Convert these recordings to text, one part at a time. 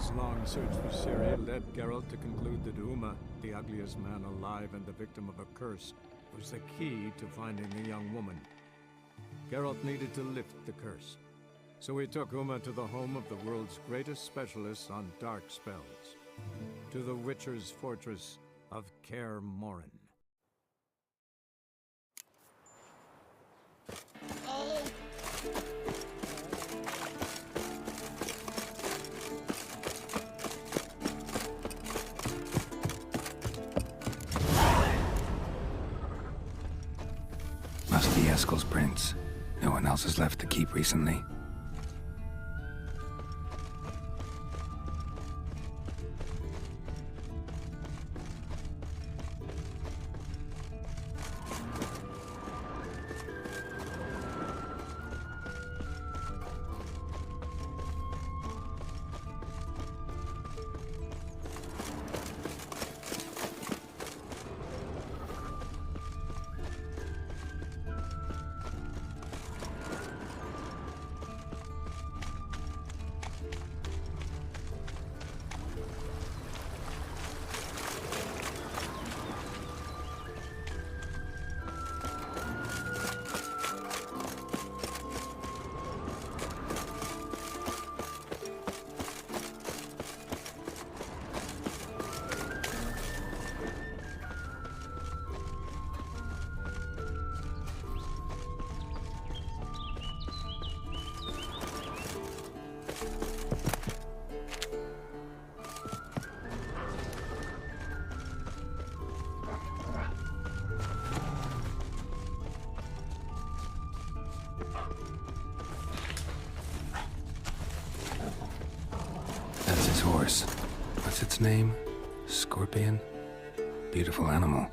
His long search for Ciri led Geralt to conclude that Uma, the ugliest man alive and the victim of a curse, was the key to finding the young woman. Geralt needed to lift the curse, so he took Uma to the home of the world's greatest specialists on dark spells, to the Witcher's fortress of Kaer Morhen. Must be Eskel's prints. No one else has left the keep recently. That's his horse. What's its name? Scorpion? Beautiful animal.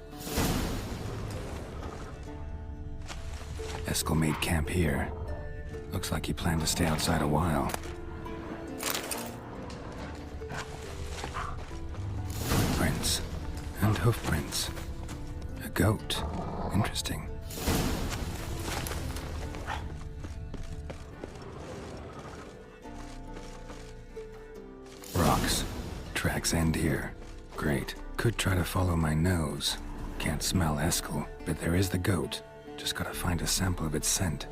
Eskel made camp here. Looks like he planned to stay outside a while. Footprints. And hoofprints. A goat. Interesting. Rocks. Tracks end here. Great. Could try to follow my nose. Can't smell Eskel, but there is the goat. Just gotta find a sample of its scent.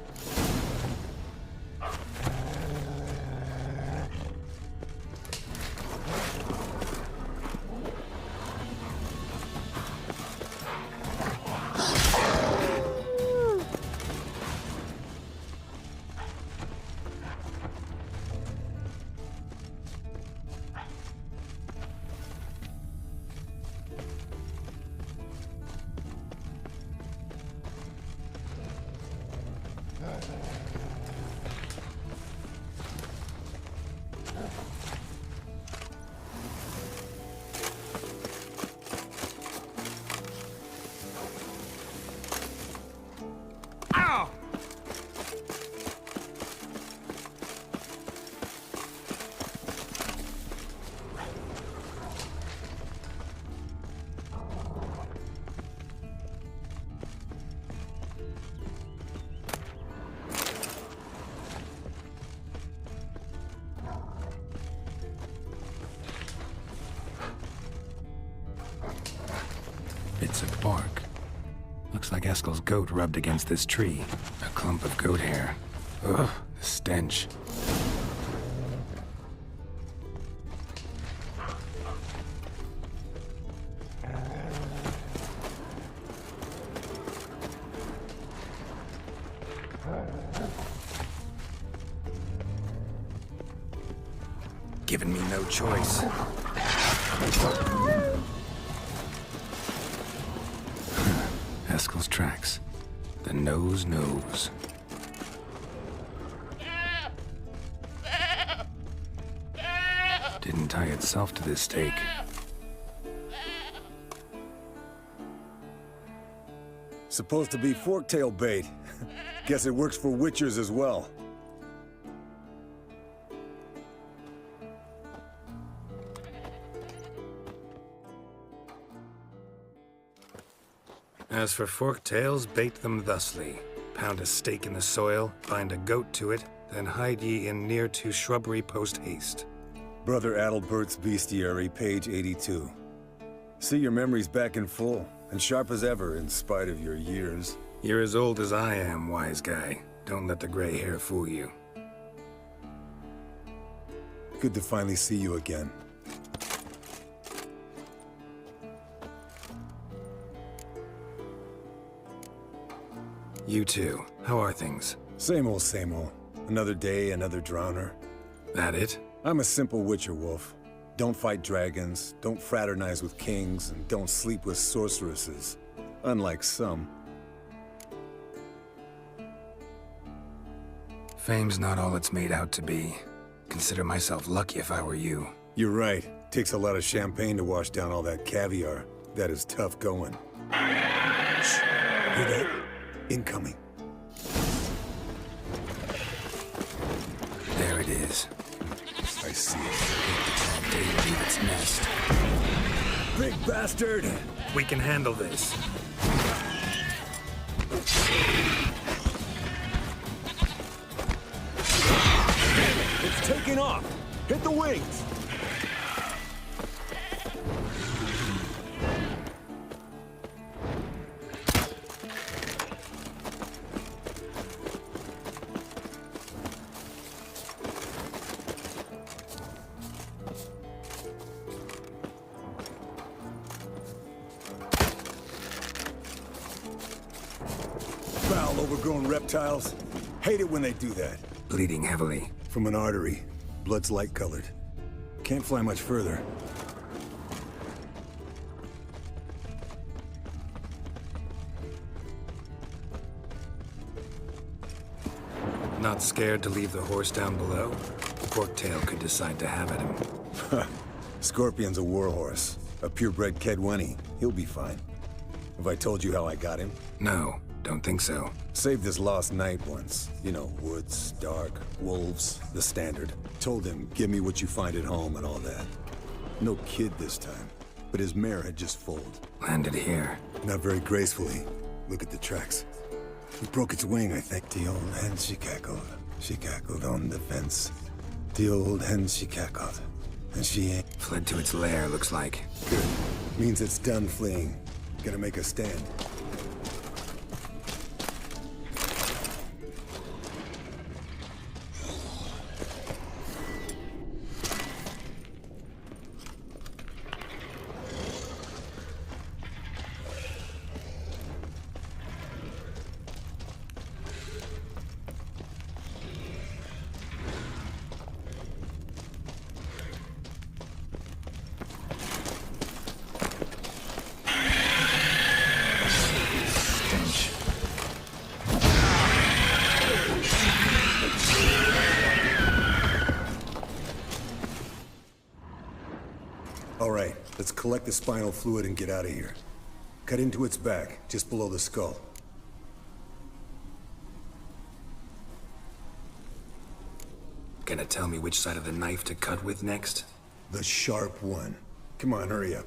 Bits of bark. Looks like Eskel's goat rubbed against this tree. A clump of goat hair. Ugh, the stench. Giving me no choice. Eskel's tracks. The nose knows. Didn't tie itself to this stake. Supposed to be forktail bait. Guess it works for witchers as well. As for forktails, bait them thusly. Pound a stake in the soil, bind a goat to it, then hide ye in near to shrubbery post haste. Brother Adalbert's Bestiary, page 82. See your memories back in full, and sharp as ever in spite of your years. You're as old as I am, wise guy. Don't let the gray hair fool you. Good to finally see you again. You too. How are things? Same old, same old. Another day, another drowner. That it? I'm a simple witcher wolf. Don't fight dragons, don't fraternize with kings, and don't sleep with sorceresses. Unlike some. Fame's not all it's made out to be. Consider myself lucky if I were you. You're right. Takes a lot of champagne to wash down all that caviar. That is tough going. Shh. Hear that? Incoming. There it is. I see it. Can't dare leave its nest. Big bastard! We can handle this. It's taking off! Hit the wings! Foul, overgrown reptiles. Hate it when they do that. Bleeding heavily. From an artery. Blood's light-colored. Can't fly much further. Not scared to leave the horse down below? Forktail could decide to have at him. Scorpion's a warhorse. A purebred Kedwenny. He'll be fine. Have I told you how I got him? No, don't think so. Saved his lost knight once. You know, woods, dark, wolves, the standard. Told him, give me what you find at home and all that. No kid this time, but his mare had just foaled. Landed here. Not very gracefully. Look at the tracks. He broke its wing, I think. The old hen, she cackled. She cackled on the fence. The old hen, she cackled. And she ain't... Fled to its lair, looks like. Good. Means it's done fleeing. Gonna make a stand. All right, let's collect the spinal fluid and get out of here. Cut into its back, just below the skull. Gonna tell me which side of the knife to cut with next? The sharp one. Come on, hurry up.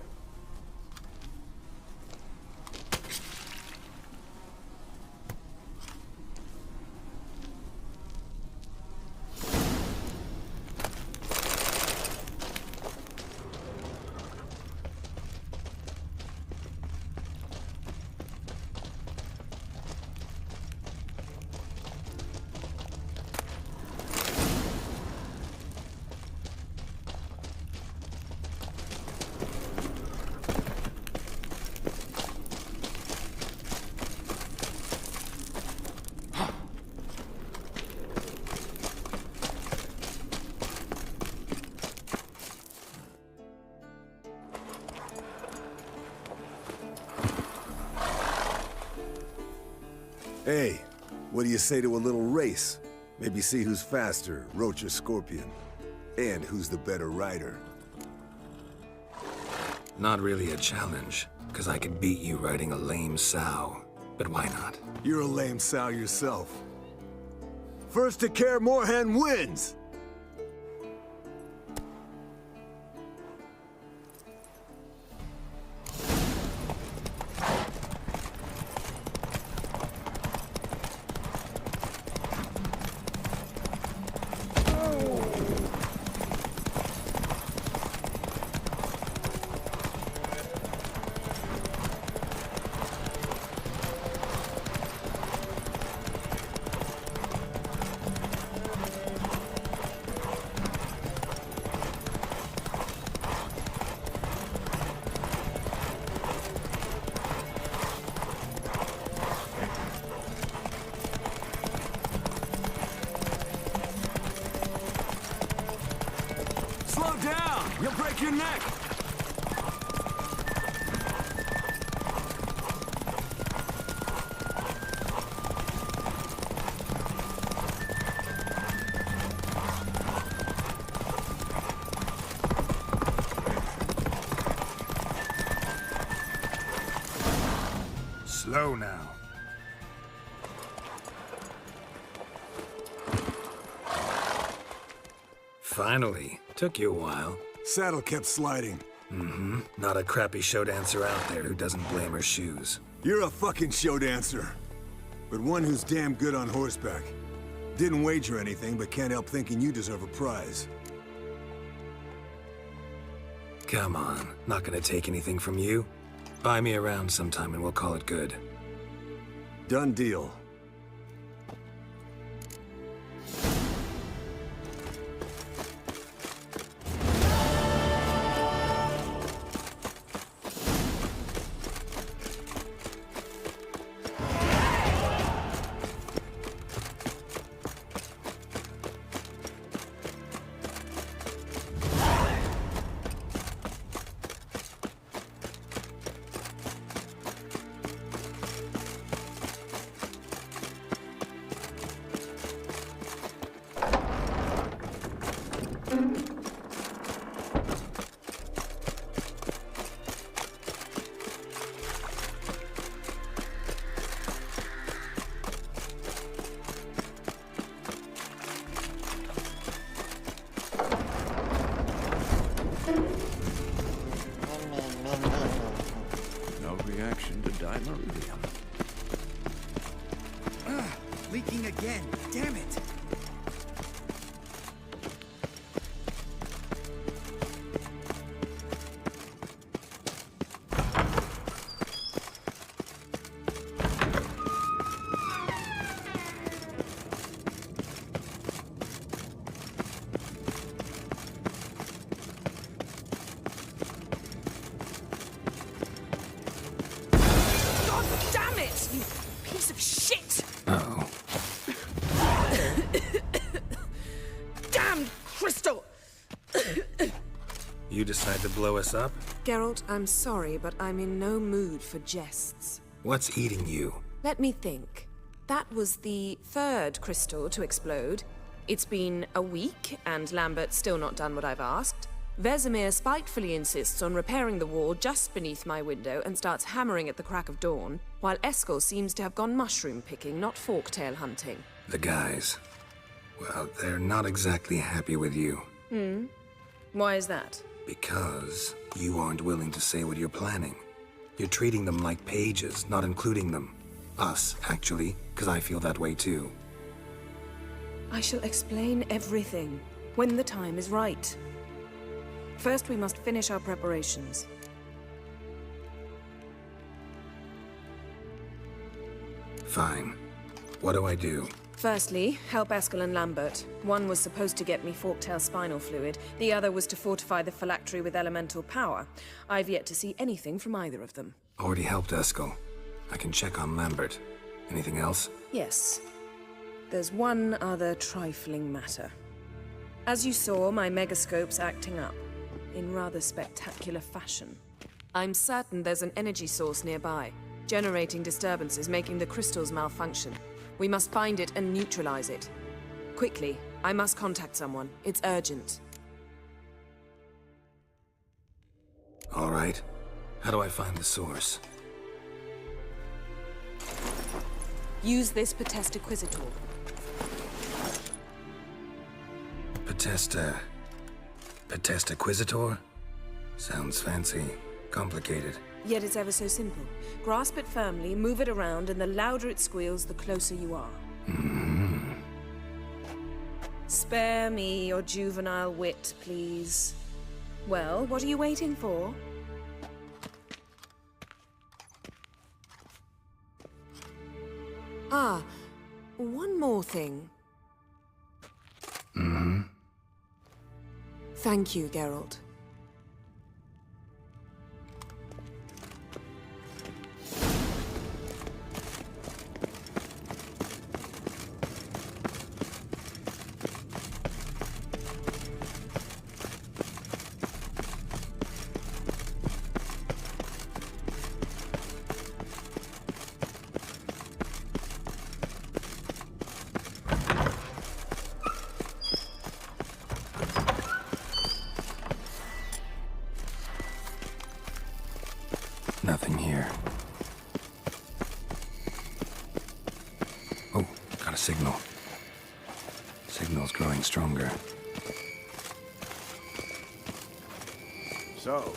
Hey, what do you say to a little race? Maybe see who's faster, Roach or Scorpion. And who's the better rider. Not really a challenge, because I could beat you riding a lame sow. But why not? You're a lame sow yourself. First to Kaer Morhen wins! down! You'll break your neck! Slow now. Finally. Took you a while. Saddle kept sliding. Mm-hmm. Not a crappy show dancer out there who doesn't blame her shoes. You're a fucking show dancer. But one who's damn good on horseback. Didn't wager anything, but can't help thinking you deserve a prize. Come on. Not gonna take anything from you. Buy me around sometime and we'll call it good. Done deal. No reaction to dimeridium. Leaking again. Damn it. God damn it, you piece of shit! Uh-oh. Damned crystal! You decide to blow us up? Geralt, I'm sorry, but I'm in no mood for jests. What's eating you? Let me think. That was the third crystal to explode. It's been a week, and Lambert's still not done what I've asked. Vesemir spitefully insists on repairing the wall just beneath my window and starts hammering at the crack of dawn, while Eskel seems to have gone mushroom picking, not forktail hunting. The guys. Well, they're not exactly happy with you. Why is that? Because you aren't willing to say what you're planning. You're treating them like pages, not including them. Us, actually, because I feel that way too. I shall explain everything when the time is right. First, we must finish our preparations. Fine. What do I do? Firstly, help Eskel and Lambert. One was supposed to get me forktail spinal fluid, the other was to fortify the phylactery with elemental power. I've yet to see anything from either of them. Already helped Eskel. I can check on Lambert. Anything else? Yes. There's one other trifling matter. As you saw, my megascope's acting up, in rather spectacular fashion. I'm certain there's an energy source nearby, generating disturbances, making the crystals malfunction. We must find it and neutralize it. Quickly, I must contact someone. It's urgent. All right. How do I find the source? Use this Potestaquizitor. Potestaquizitor? Sounds fancy. Complicated. Yet it's ever so simple. Grasp it firmly, move it around, and the louder it squeals, the closer you are. Spare me your juvenile wit, please. Well, what are you waiting for? Ah, one more thing. Thank you, Geralt. Nothing here. Oh, got a signal. Signal's growing stronger. So,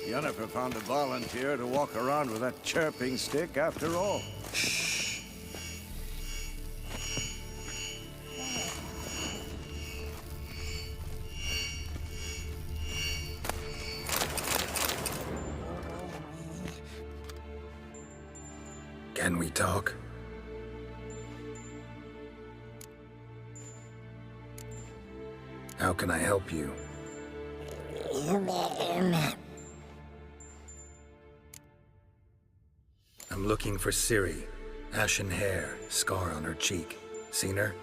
Yennefer found a volunteer to walk around with that chirping stick after all. Shh. Can we talk? How can I help you? I'm looking for Ciri. Ashen hair, scar on her cheek. Seen her?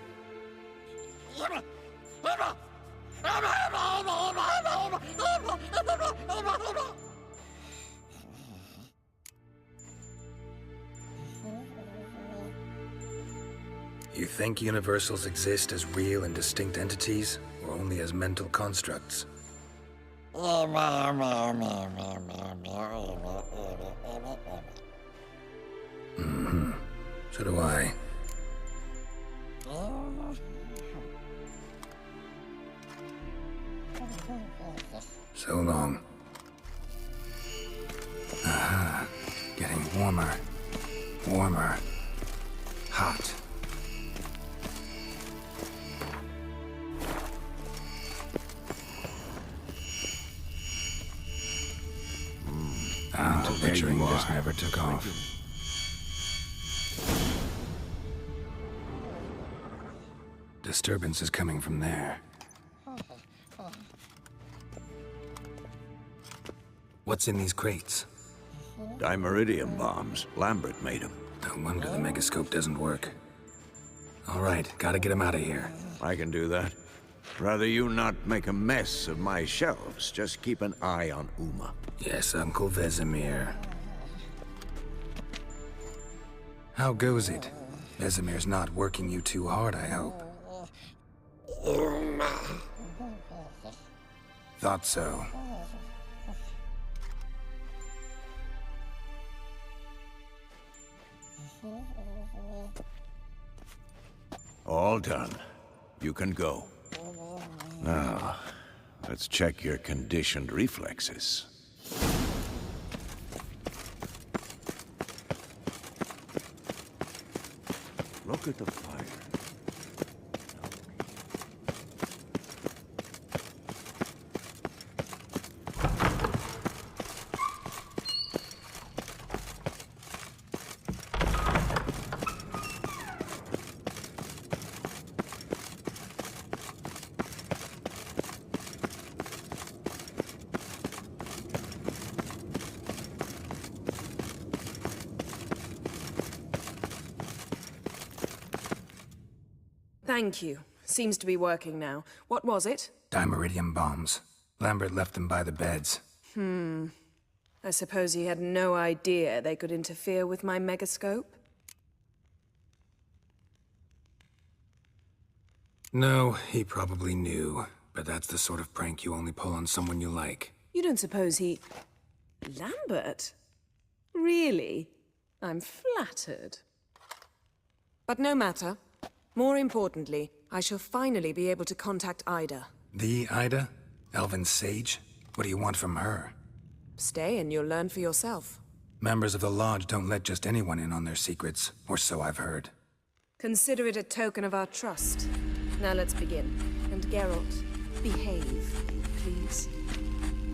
You think universals exist as real and distinct entities, or only as mental constructs? Mm-hmm. So do I. So long. Aha. Getting warmer. Warmer. Hot. Ah, the picturing just never took off. Disturbance is coming from there. What's in these crates? Dimeridium bombs. Lambert made them. No wonder the megascope doesn't work. All right, gotta get him out of here. I can do that. Rather you not make a mess of my shelves. Just keep an eye on Uma. Yes, Uncle Vesemir. How goes it? Vesemir's not working you too hard, I hope. Thought so. All done. You can go. Now, let's check your conditioned reflexes. Look at the fire. Thank you. Seems to be working now. What was it? Dimeridium bombs. Lambert left them by the beds. I suppose he had no idea they could interfere with my megascope? No, he probably knew. But that's the sort of prank you only pull on someone you like. You don't suppose he... Lambert? Really? I'm flattered. But no matter. More importantly, I shall finally be able to contact Ida. The Ida? Elven sage? What do you want from her? Stay and you'll learn for yourself. Members of the Lodge don't let just anyone in on their secrets, or so I've heard. Consider it a token of our trust. Now let's begin. And Geralt, behave, please.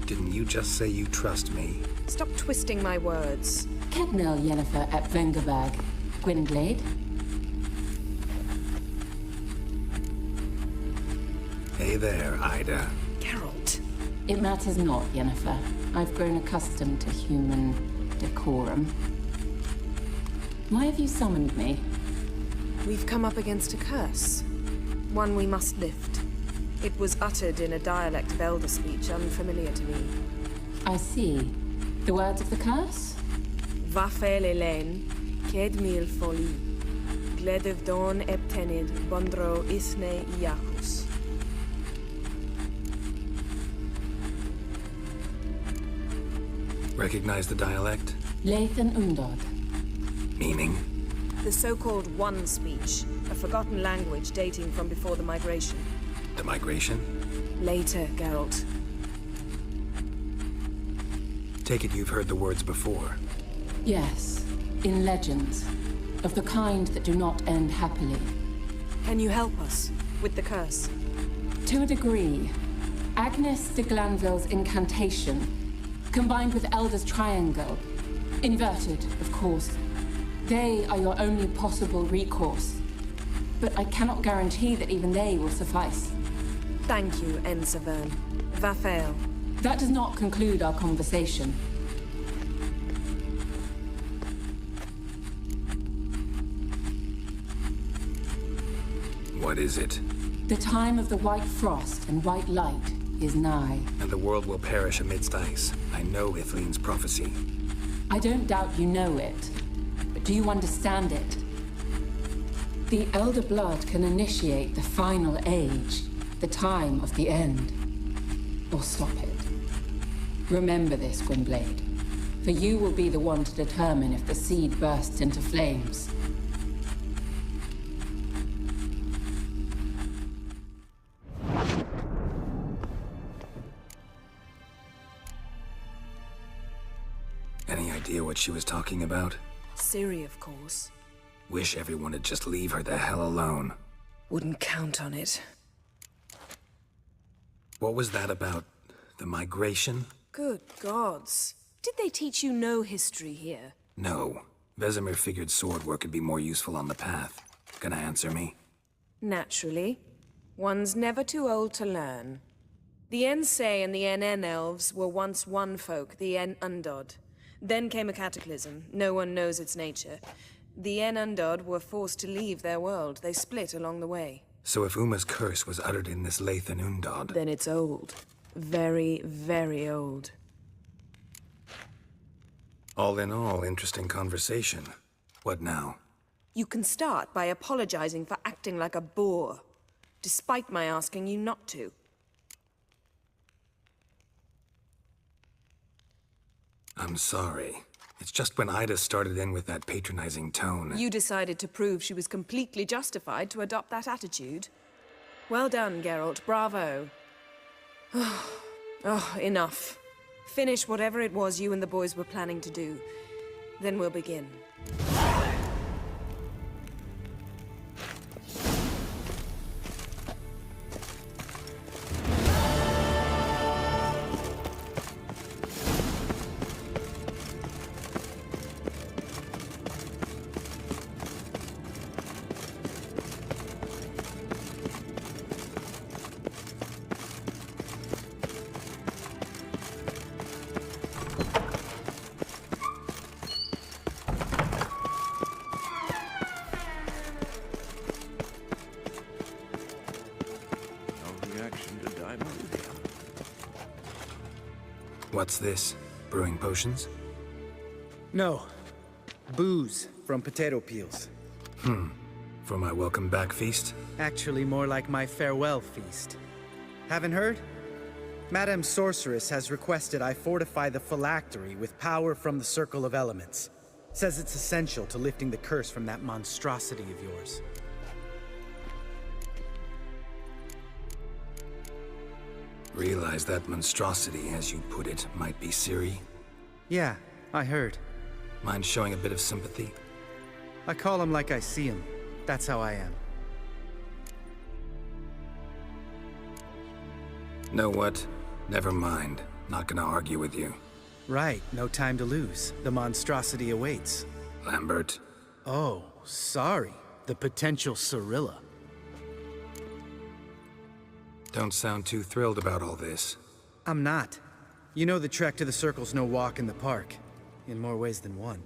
Didn't you just say you trust me? Stop twisting my words. Kednel Yennefer at Vengerberg. Gwynblade? Hey there, Ida. Geralt. It matters not, Yennefer. I've grown accustomed to human decorum. Why have you summoned me? We've come up against a curse. One we must lift. It was uttered in a dialect of Elder speech unfamiliar to me. I see. The words of the curse? Vafel Elaine, Ked mil foli, Gledev don eptenid, Bondro isne iachus. Recognize the dialect? Lathan Undod. Meaning? The so-called One speech, a forgotten language dating from before the migration. The migration? Later, Geralt. Take it you've heard the words before. Yes, in legends. Of the kind that do not end happily. Can you help us with the curse? To a degree. Agnes de Glanville's incantation, combined with Elder's triangle, inverted, of course. They are your only possible recourse. But I cannot guarantee that even they will suffice. Thank you, N. Severn. Vafael. That does not conclude our conversation. What is it? The time of the white frost and white light is nigh. And the world will perish amidst ice. I know Ithleen's prophecy. I don't doubt you know it, but do you understand it? The Elder Blood can initiate the final age, the time of the end, or stop it. Remember this, Gwynblade, for you will be the one to determine if the seed bursts into flames. Any idea what she was talking about? Ciri, of course. Wish everyone would just leave her the hell alone. Wouldn't count on it. What was that about? The migration? Good gods. Did they teach you no history here? No. Vesemir figured sword work could be more useful on the path. Gonna answer me? Naturally. One's never too old to learn. The Ensei and the NN elves were once one folk, the En Undod. Then came a cataclysm. No one knows its nature. The En Undod were forced to leave their world. They split along the way. So if Uma's curse was uttered in this Lathan Undod... Then it's old. Very, very old. All in all, interesting conversation. What now? You can start by apologizing for acting like a boor, despite my asking you not to. I'm sorry. It's just when Ida started in with that patronizing tone... You decided to prove she was completely justified to adopt that attitude. Well done, Geralt. Bravo. Oh, enough. Finish whatever it was you and the boys were planning to do. Then we'll begin. What's this? Brewing potions? No. Booze from potato peels. For my welcome back feast? Actually, more like my farewell feast. Haven't heard? Madame Sorceress has requested I fortify the phylactery with power from the Circle of Elements. Says it's essential to lifting the curse from that monstrosity of yours. Realize that monstrosity, as you put it, might be Ciri? Yeah, I heard. Mind showing a bit of sympathy? I call him like I see him. That's how I am. Know what? Never mind. Not gonna argue with you. Right, no time to lose. The monstrosity awaits. Lambert. Oh, sorry. The potential Cirilla. Don't sound too thrilled about all this. I'm not. You know the trek to the Circle's no walk in the park. In more ways than one.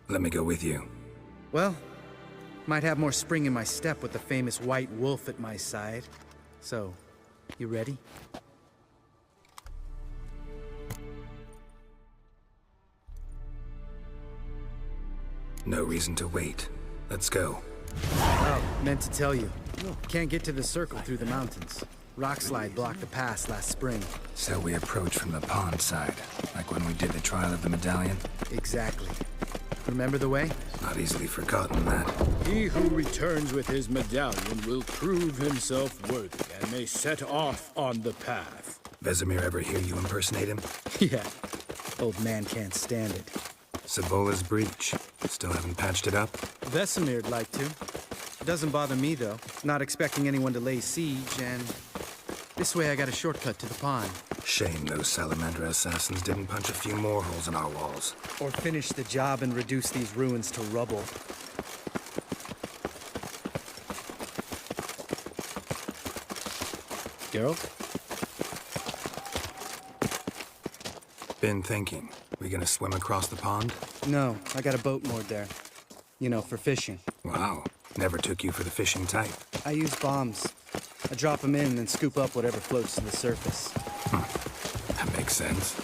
Let me go with you. Well, might have more spring in my step with the famous white wolf at my side. So, you ready? No reason to wait. Let's go. Oh, meant to tell you. Can't get to the Circle through the mountains. Rockslide blocked the pass last spring. So we approach from the pond side, like when we did the trial of the medallion? Exactly. Remember the way? Not easily forgotten, that. He who returns with his medallion will prove himself worthy and may set off on the path. Vesemir ever hear you impersonate him? Yeah. Old man can't stand it. Sabola's breach. Still haven't patched it up? Vesemir'd like to. Doesn't bother me, though. Not expecting anyone to lay siege, and this way I got a shortcut to the pond. Shame those Salamander assassins didn't punch a few more holes in our walls. Or finish the job and reduce these ruins to rubble. Geralt? Been thinking. We gonna swim across the pond? No, I got a boat moored there. You know, for fishing. Wow. Never took you for the fishing type. I use bombs. I drop them in and then scoop up whatever floats to the surface. That makes sense.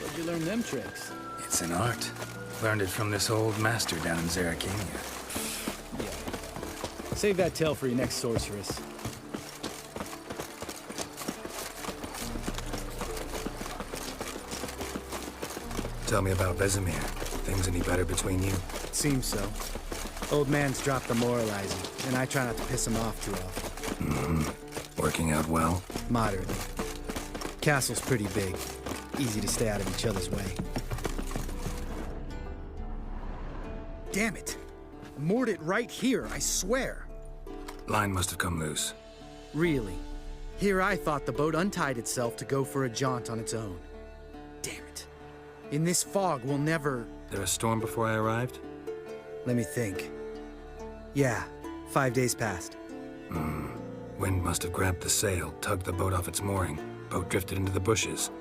Where'd you learn them tricks? It's an art. Learned it from this old master down in Zerrikania. Yeah. Save that tale for your next sorceress. Tell me about Vesemir. Things any better between you? Seems so. Old man's dropped the moralizing, and I try not to piss him off too often. Mm-hmm. Working out well? Moderately. Castle's pretty big. Easy to stay out of each other's way. Damn it! I moored it right here, I swear! Line must have come loose. Really? Here I thought the boat untied itself to go for a jaunt on its own. Damn it. In this fog, we'll never... There a storm before I arrived? Let me think. Yeah, 5 days passed. Wind must have grabbed the sail, tugged the boat off its mooring. Boat drifted into the bushes.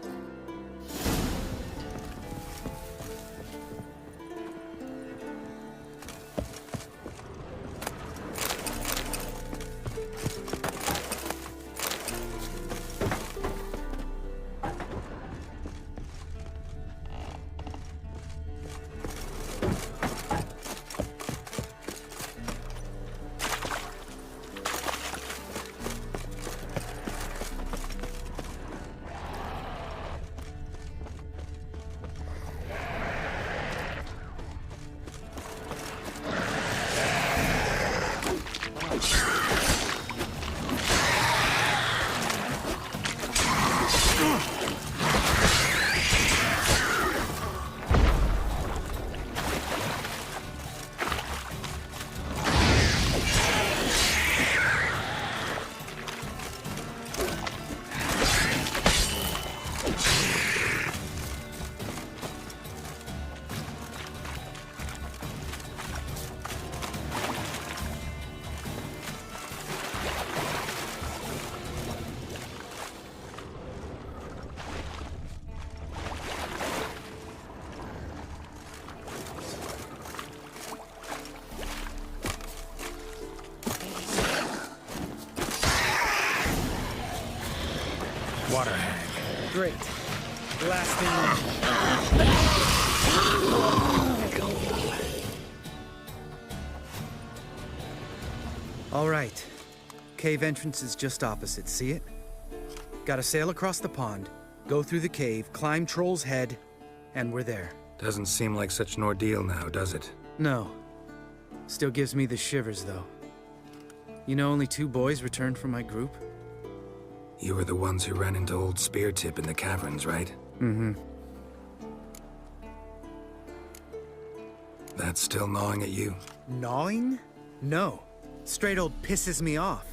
Water hag. Great. Last thing... All right. Cave entrance is just opposite, see it? Gotta sail across the pond, go through the cave, climb Troll's Head, and we're there. Doesn't seem like such an ordeal now, does it? No. Still gives me the shivers, though. You know only 2 boys returned from my group? You were the ones who ran into old Speartip in the caverns, right? Mm-hmm. That's still gnawing at you? Gnawing? No. Straight old pisses me off.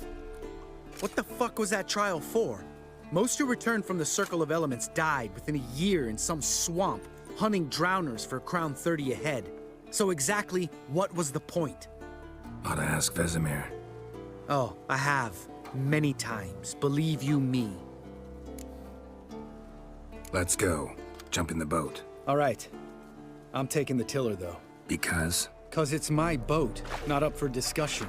What the fuck was that trial for? Most who returned from the Circle of Elements died within a year in some swamp, hunting drowners for Crown 30 a head. So exactly what was the point? Ought to ask Vesemir. Oh, I have. Many times. Believe you me. Let's go. Jump in the boat. All right. I'm taking the tiller, though. Because? 'Cause it's my boat, not up for discussion.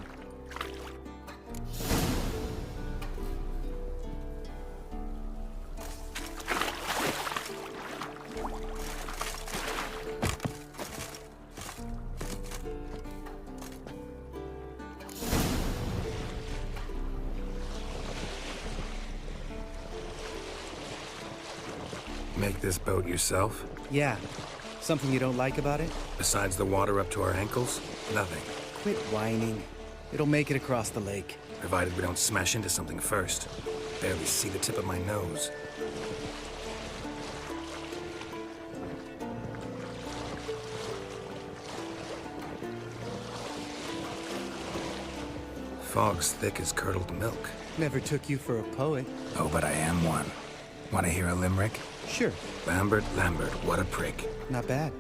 Make this boat yourself? Yeah. Something you don't like about it? Besides the water up to our ankles? Nothing. Quit whining. It'll make it across the lake. Provided we don't smash into something first. Barely see the tip of my nose. Fog's thick as curdled milk. Never took you for a poet. Oh, but I am one. Want to hear a limerick? Sure. Lambert, Lambert, what a prick. Not bad.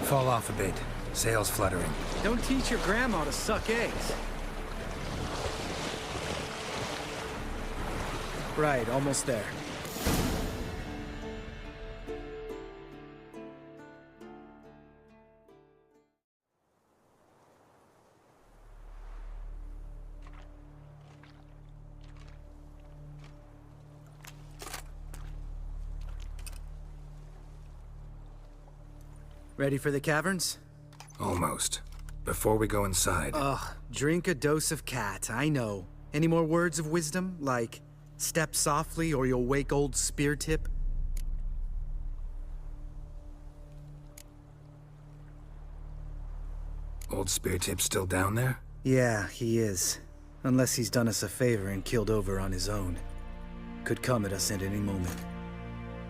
Fall off a bit. Sails fluttering. Don't teach your grandma to suck eggs. Right, almost there. Ready for the caverns? Almost. Before we go inside... Ugh, drink a dose of cat, I know. Any more words of wisdom, like, step softly or you'll wake old Speartip? Old Speartip's still down there? Yeah, he is. Unless he's done us a favor and killed over on his own. Could come at us at any moment.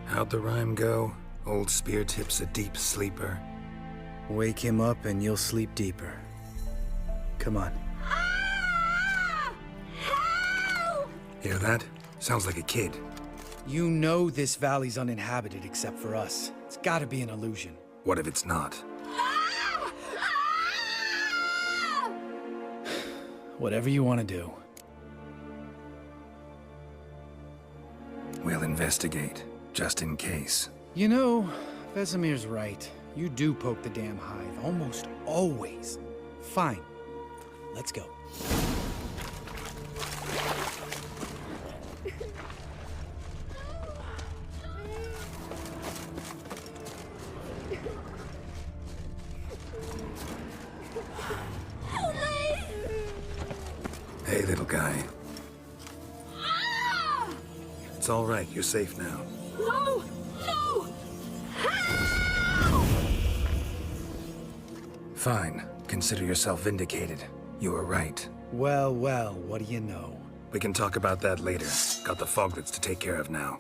How'd the rhyme go? Old Speartip's a deep sleeper. Wake him up and you'll sleep deeper. Come on. Hear that? Sounds like a kid. You know this valley's uninhabited except for us. It's gotta be an illusion. What if it's not? Whatever you want to do. We'll investigate, just in case. You know, Vesemir's right. You do poke the damn hive, almost always. Fine. Let's go. Hey, little guy. It's all right. You're safe now. No! No! Fine. Consider yourself vindicated. You were right. Well, well, what do you know? We can talk about that later. Got the foglets to take care of now.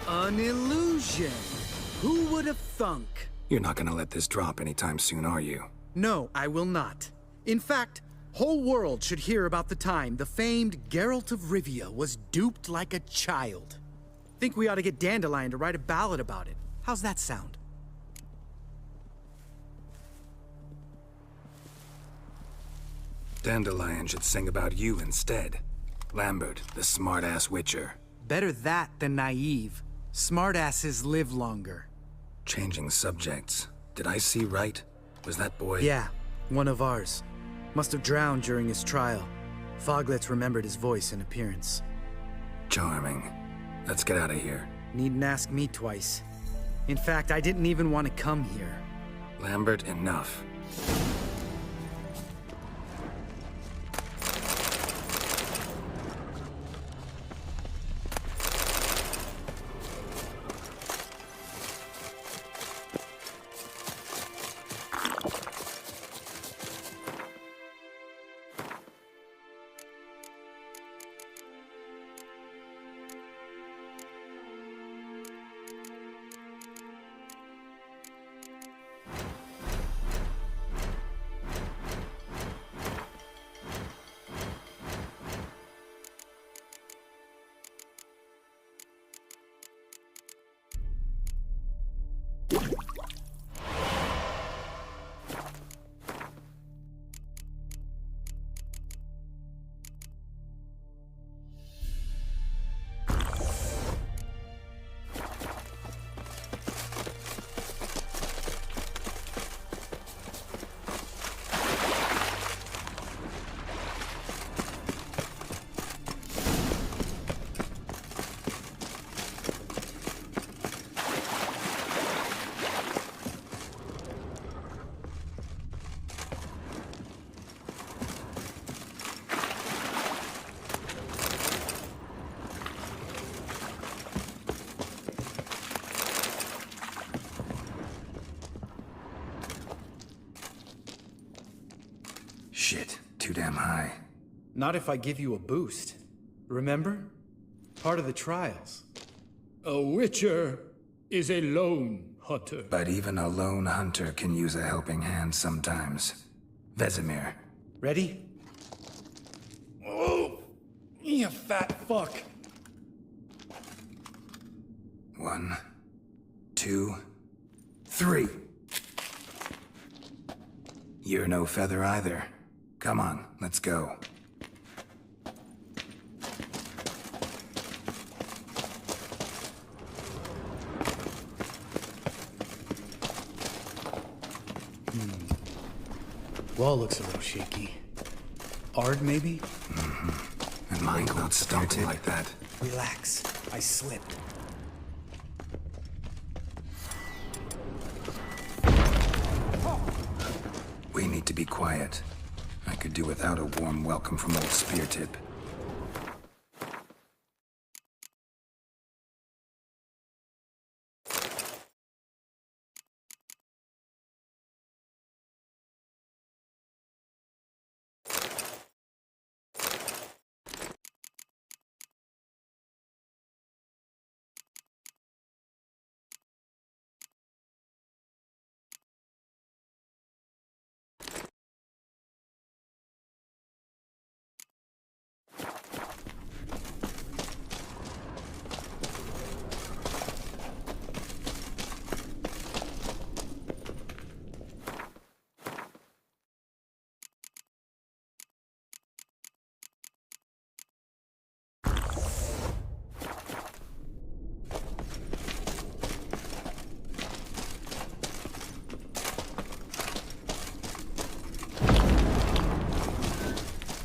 An illusion! Who would have thunk? You're not gonna let this drop anytime soon, are you? No, I will not. In fact, whole world should hear about the time the famed Geralt of Rivia was duped like a child. Think we ought to get Dandelion to write a ballad about it. How's that sound? Dandelion should sing about you instead. Lambert, the smart-ass witcher. Better that than naive. Smartasses live longer. Changing subjects. Did I see right? Was that boy... Yeah, one of ours. Must have drowned during his trial. Foglets remembered his voice and appearance. Charming. Let's get out of here. Needn't ask me twice. In fact, I didn't even want to come here. Lambert, enough. Shit, too damn high. Not if I give you a boost. Remember? Part of the trials. A witcher is a lone hunter. But even a lone hunter can use a helping hand sometimes. Vesemir. Ready? Oh, you fat fuck. 1, 2, 3. You're no feather either. Come on, let's go. Wall looks a little shaky. Ard, maybe? And mine not stunting like that. Relax. I slipped. We need to be quiet. I could do without a warm welcome from old Speartip.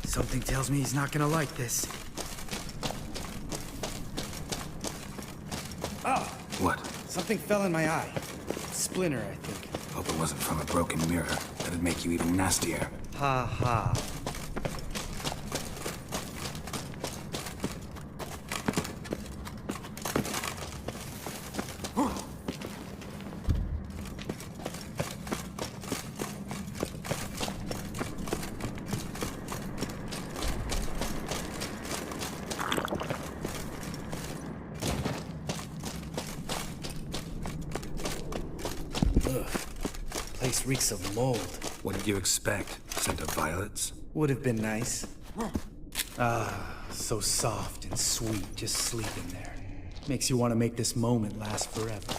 Something tells me he's not gonna like this. Oh! What? Something fell in my eye. Splinter, I think. Hope it wasn't from a broken mirror. That'd make you even nastier. Ha ha. Place reeks of mold. What did you expect? Scent of violets? Would have been nice. Ah, so soft and sweet, just sleeping there. Makes you want to make this moment last forever.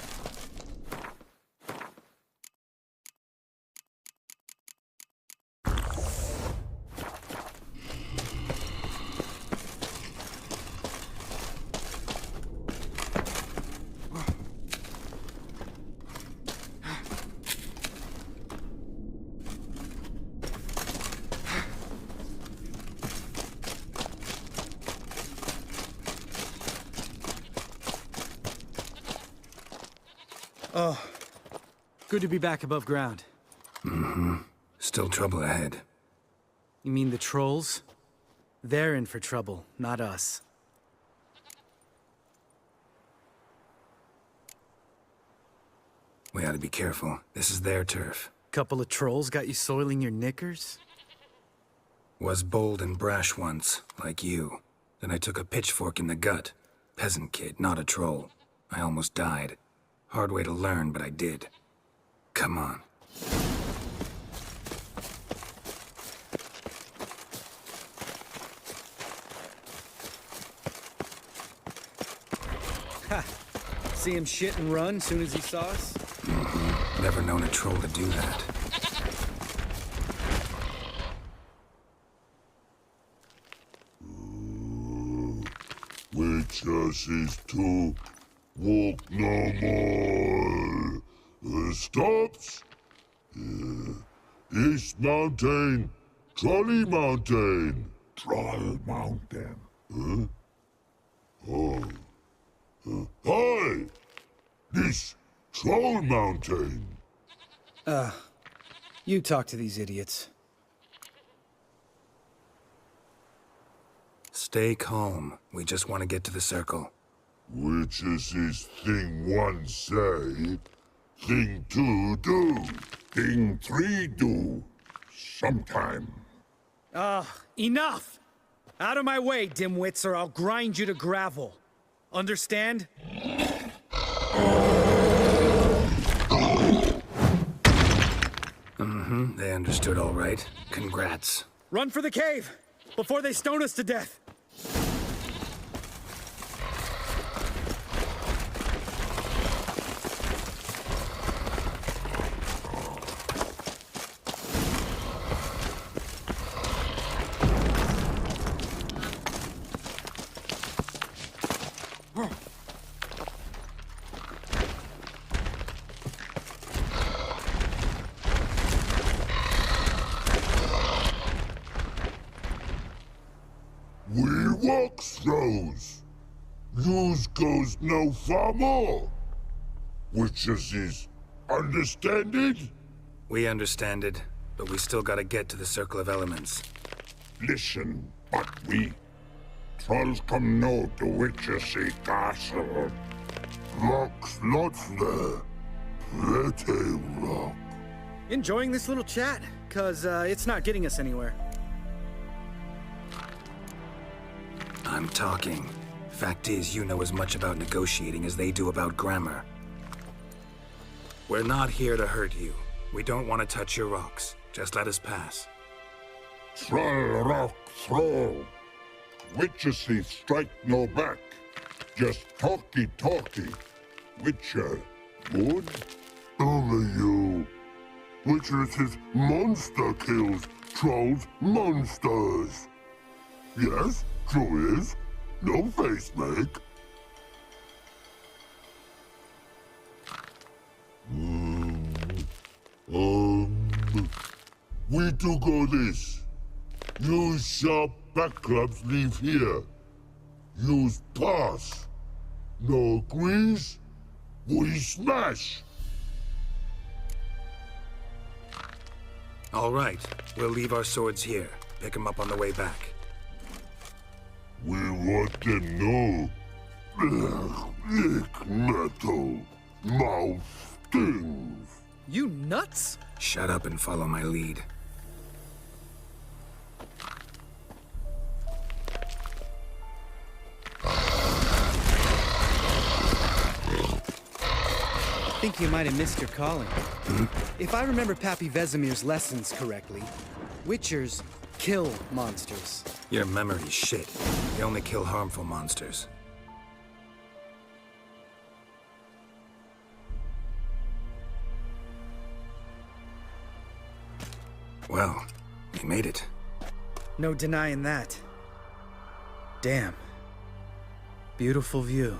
Oh, good to be back above ground. Mm-hmm. Still trouble ahead. You mean the trolls? They're in for trouble, not us. We ought to be careful. This is their turf. Couple of trolls got you soiling your knickers? Was bold and brash once, like you. Then I took a pitchfork in the gut. Peasant kid, not a troll. I almost died. Hard way to learn, but I did. Come on. Ha! See him shit and run soon as he saw us? Mm-hmm. Never known a troll to do that. Witches is to walk no more. Stops. East Mountain, Trolley Mountain. Troll Mountain. Huh? Oh. Hi! This Troll Mountain. You talk to these idiots. Stay calm. We just want to get to the circle. Which is this thing one say, thing two do, thing three do, sometime. Enough! Out of my way, dimwits, or I'll grind you to gravel. Understand? Mm-hmm, they understood all right. Congrats. Run for the cave! Before they stone us to death! We walk throws. Yous goes no far more. Which is understand it? We understand it, but we still gotta get to the Circle of Elements. Listen, but we trolls come no to Witchessy Castle. Rocks lots there. Pretty rock. Enjoying this little chat? 'Cause it's not getting us anywhere. I'm talking. Fact is, you know as much about negotiating as they do about grammar. We're not here to hurt you. We don't want to touch your rocks. Just let us pass. Troll rock throw. Witchessy strike no back. Just talky. Witcher, good? Only you. Witchess's monster kills trolls monsters. Yes, true is. No face make. We do go this. Use sharp back clubs leave here. Use pass. No agrees? We smash. All right. We'll leave our swords here. Pick them up on the way back. We want them know. Lick metal. Mouth stings. You nuts? Shut up and follow my lead. think you might have missed your calling. If I remember Pappy Vesemir's lessons correctly, Witchers kill monsters. Your memory's shit. You only kill harmful monsters. Well, we made it. No denying that. Damn. Beautiful view.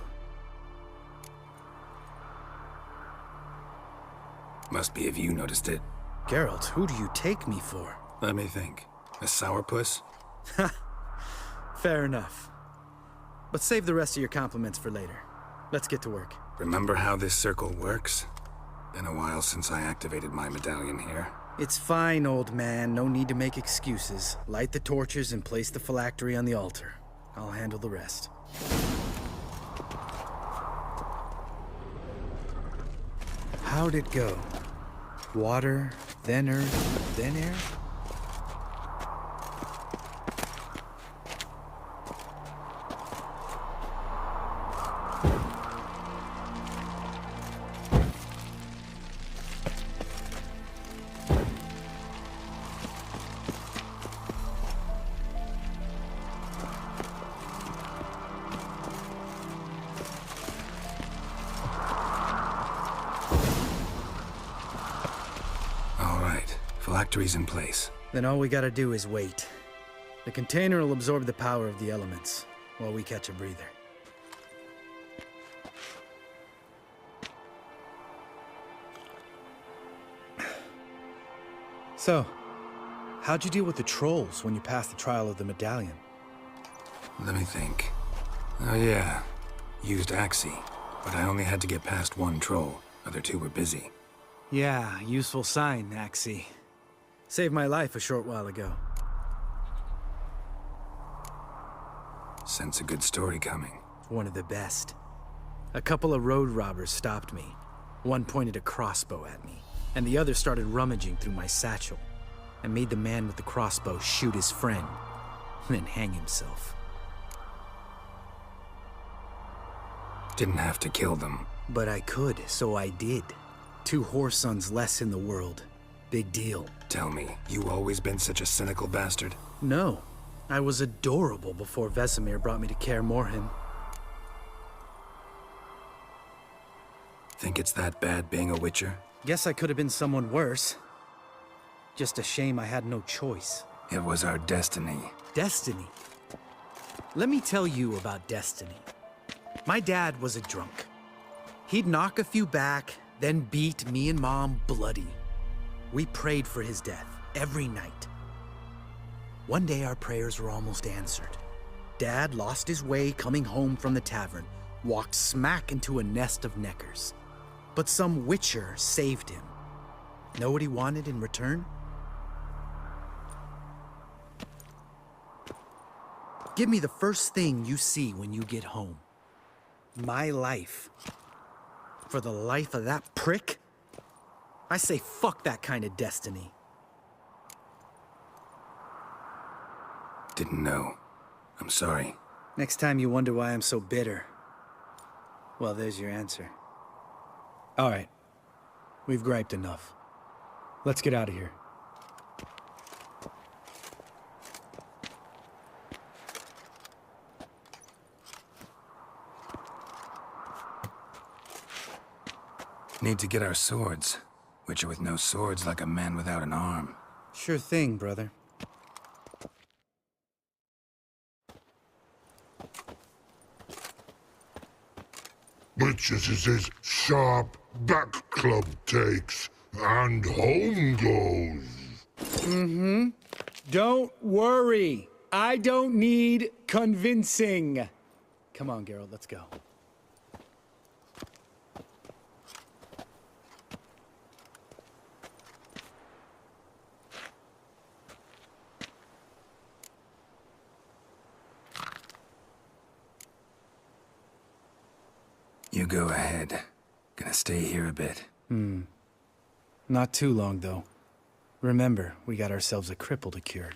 Must be if you noticed it. Geralt, who do you take me for? Let me think. A sourpuss? Fair enough. But save the rest of your compliments for later. Let's get to work. Remember how this circle works? Been a while since I activated my medallion here. It's fine, old man. No need to make excuses. Light the torches and place the phylactery on the altar. I'll handle the rest. How'd it go? Water, then earth, then air? Phylactery's in place. Then all we gotta do is wait. The container will absorb the power of the elements, while we catch a breather. So, how'd you deal with the trolls when you passed the trial of the medallion? Let me think. Oh yeah, used Axii, but I only had to get past one troll. Other two were busy. Yeah, useful sign, Axii. Saved my life a short while ago. Sense a good story coming. One of the best. A couple of road robbers stopped me. One pointed a crossbow at me, and the other started rummaging through my satchel. I made the man with the crossbow shoot his friend, then hang himself. Didn't have to kill them. But I could, so I did. 2 whoresons less in the world. Big deal. Tell me, you always been such a cynical bastard? No. I was adorable before Vesemir brought me to Kaer Morhen. Think it's that bad being a Witcher? Guess I could have been someone worse. Just a shame I had no choice. It was our destiny. Destiny? Let me tell you about destiny. My dad was a drunk. He'd knock a few back, then beat me and Mom bloody. We prayed for his death every night. One day our prayers were almost answered. Dad lost his way coming home from the tavern, walked smack into a nest of neckers. But some Witcher saved him. Know what he wanted in return? Give me the first thing you see when you get home. My life. For the life of that prick? I say fuck that kind of destiny. Didn't know. I'm sorry. Next time you wonder why I'm so bitter, well, there's your answer. All right. We've griped enough. Let's get out of here. Need to get our swords. Witcher with no swords like a man without an arm. Sure thing, brother. Witches is sharp back club takes, and home goes. Don't worry. I don't need convincing. Come on, Geralt, let's go. You go ahead. Gonna stay here a bit. Not too long, though. Remember, we got ourselves a cripple to cure.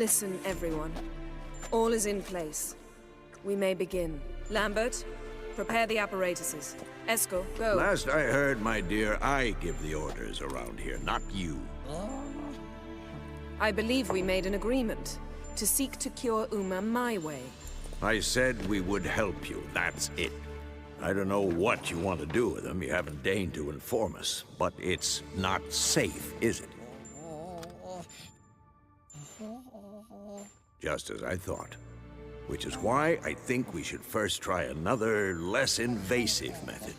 Listen, everyone. All is in place. We may begin. Lambert, prepare the apparatuses. Esco, go. Last I heard, my dear, I give the orders around here, not you. I believe we made an agreement to seek to cure Uma my way. I said we would help you, that's it. I don't know what you want to do with them, you haven't deigned to inform us, but it's not safe, is it? Just as I thought. Which is why I think we should first try another, less invasive method.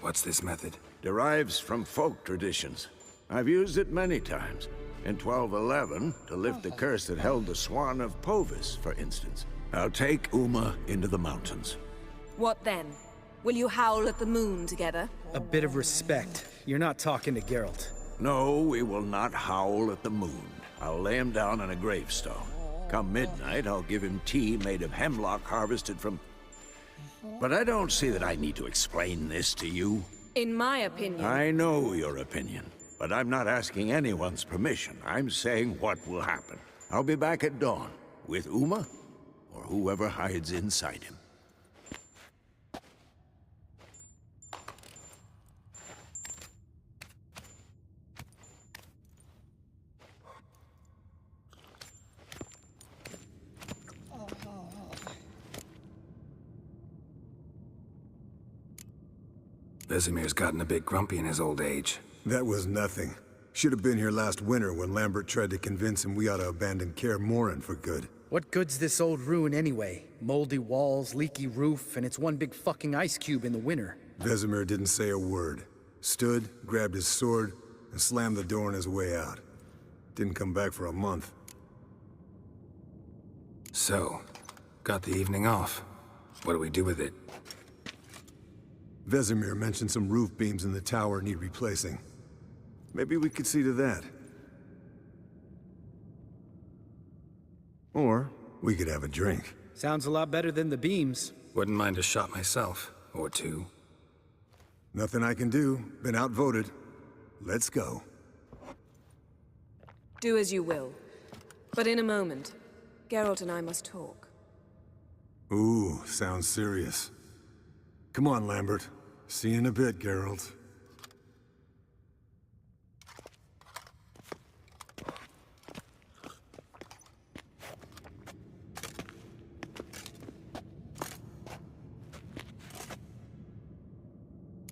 What's this method? Derives from folk traditions. I've used it many times. In 1211, to lift the curse that held the Swan of Povis, for instance. I'll take Uma into the mountains. What then? Will you howl at the moon together? A bit of respect. You're not talking to Geralt. No, we will not howl at the moon. I'll lay him down on a gravestone. Come midnight, I'll give him tea made of hemlock harvested from... But I don't see that I need to explain this to you. In my opinion... I know your opinion, but I'm not asking anyone's permission. I'm saying what will happen. I'll be back at dawn, with Uma, or whoever hides inside him. Vesemir's gotten a bit grumpy in his old age. That was nothing. Should have been here last winter when Lambert tried to convince him we ought to abandon Kaer Morhen for good. What good's this old ruin anyway? Moldy walls, leaky roof, and it's one big fucking ice cube in the winter. Vesemir didn't say a word. Stood, grabbed his sword, and slammed the door on his way out. Didn't come back for a month. So, got the evening off. What do we do with it? Vesemir mentioned some roof beams in the tower need replacing. Maybe we could see to that. Or we could have a drink. Sounds a lot better than the beams. Wouldn't mind a shot myself, or two. Nothing I can do. Been outvoted. Let's go. Do as you will. But in a moment, Geralt and I must talk. Ooh, sounds serious. Come on, Lambert. See you in a bit, Geralt.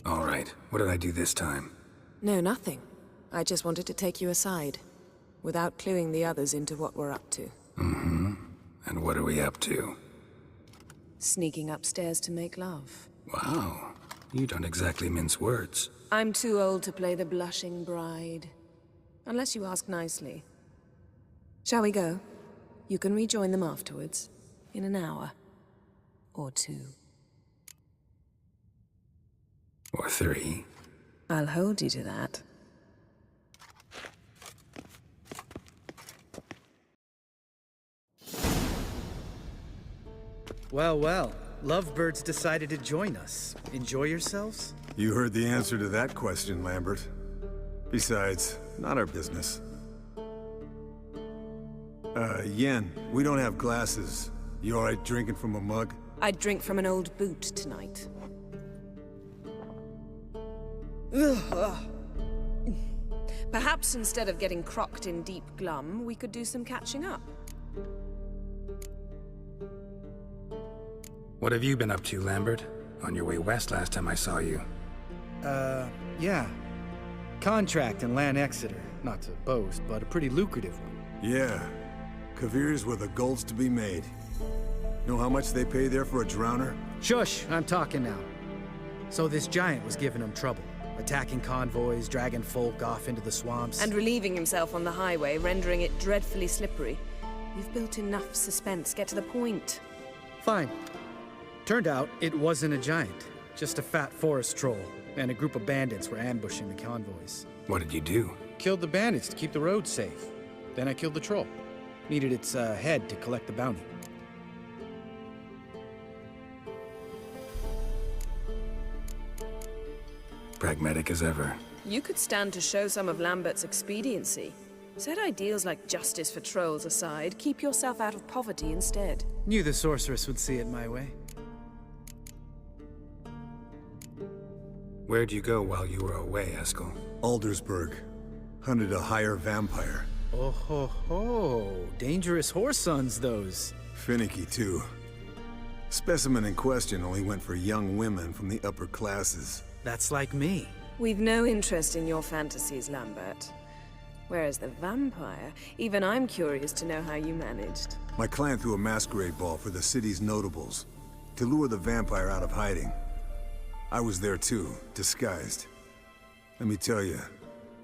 All right, what did I do this time? No, nothing. I just wanted to take you aside, without cluing the others into what we're up to. Mm-hmm. And what are we up to? Sneaking upstairs to make love. Wow. You don't exactly mince words. I'm too old to play the blushing bride. Unless you ask nicely. Shall we go? You can rejoin them afterwards. In an hour. Or two. Or three. I'll hold you to that. Well, well. Lovebirds decided to join us. Enjoy yourselves? You heard the answer to that question, Lambert. Besides, not our business. Yen, we don't have glasses. You alright drinking from a mug? I'd drink from an old boot tonight. Perhaps instead of getting crocked in deep glum, we could do some catching up. What have you been up to, Lambert? On your way west last time I saw you. Yeah. Contract in Lan Exeter. Not to boast, but a pretty lucrative one. Yeah. Kavir's where the gold's to be made. Know how much they pay there for a drowner? Shush, I'm talking now. So this giant was giving him trouble. Attacking convoys, dragging folk off into the swamps. And relieving himself on the highway, rendering it dreadfully slippery. You've built enough suspense. Get to the point. Fine. Turned out, it wasn't a giant. Just a fat forest troll. And a group of bandits were ambushing the convoys. What did you do? Killed the bandits to keep the road safe. Then I killed the troll. Needed its head to collect the bounty. Pragmatic as ever. You could stand to show some of Lambert's expediency. Set ideals like justice for trolls aside, keep yourself out of poverty instead. Knew the sorceress would see it my way. Where'd you go while you were away, Eskel? Aldersburg. Hunted a higher vampire. Oh ho ho. Dangerous horse sons, those. Finicky, too. Specimen in question only went for young women from the upper classes. That's like me. We've no interest in your fantasies, Lambert. Whereas the vampire, even I'm curious to know how you managed. My clan threw a masquerade ball for the city's notables, to lure the vampire out of hiding. I was there too, disguised. Let me tell you,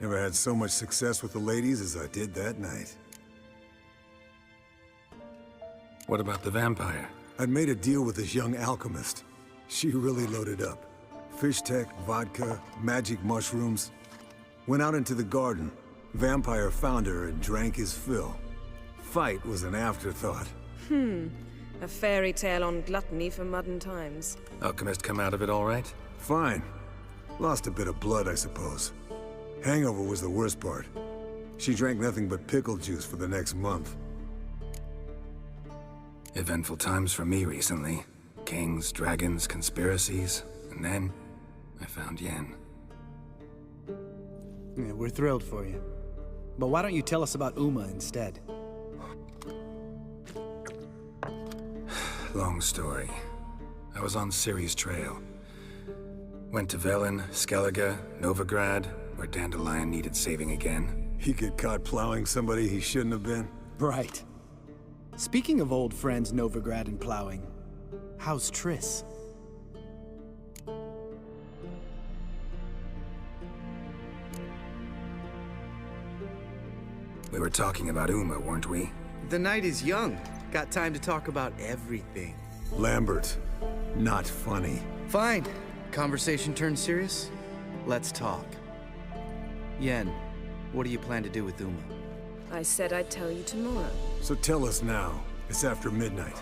never had so much success with the ladies as I did that night. What about the vampire? I'd made a deal with this young alchemist. She really loaded up. Fish tech, vodka, magic mushrooms. Went out into the garden. Vampire found her and drank his fill. Fight was an afterthought. A fairy tale on gluttony for modern times. Alchemist come out of it all right? Fine. Lost a bit of blood, I suppose. Hangover was the worst part. She drank nothing but pickle juice for the next month. Eventful times for me recently. Kings, dragons, conspiracies, and then I found Yen. Yeah, we're thrilled for you. But why don't you tell us about Uma instead? Long story. I was on Ciri's trail. Went to Velen, Skellige, Novigrad, where Dandelion needed saving again. He get caught plowing somebody he shouldn't have been? Right. Speaking of old friends Novigrad and plowing, how's Triss? We were talking about Uma, weren't we? The night is young. Got time to talk about everything. Lambert. Not funny. Fine. Conversation turned serious? Let's talk. Yen, what do you plan to do with Uma? I said I'd tell you tomorrow. So tell us now. It's after midnight.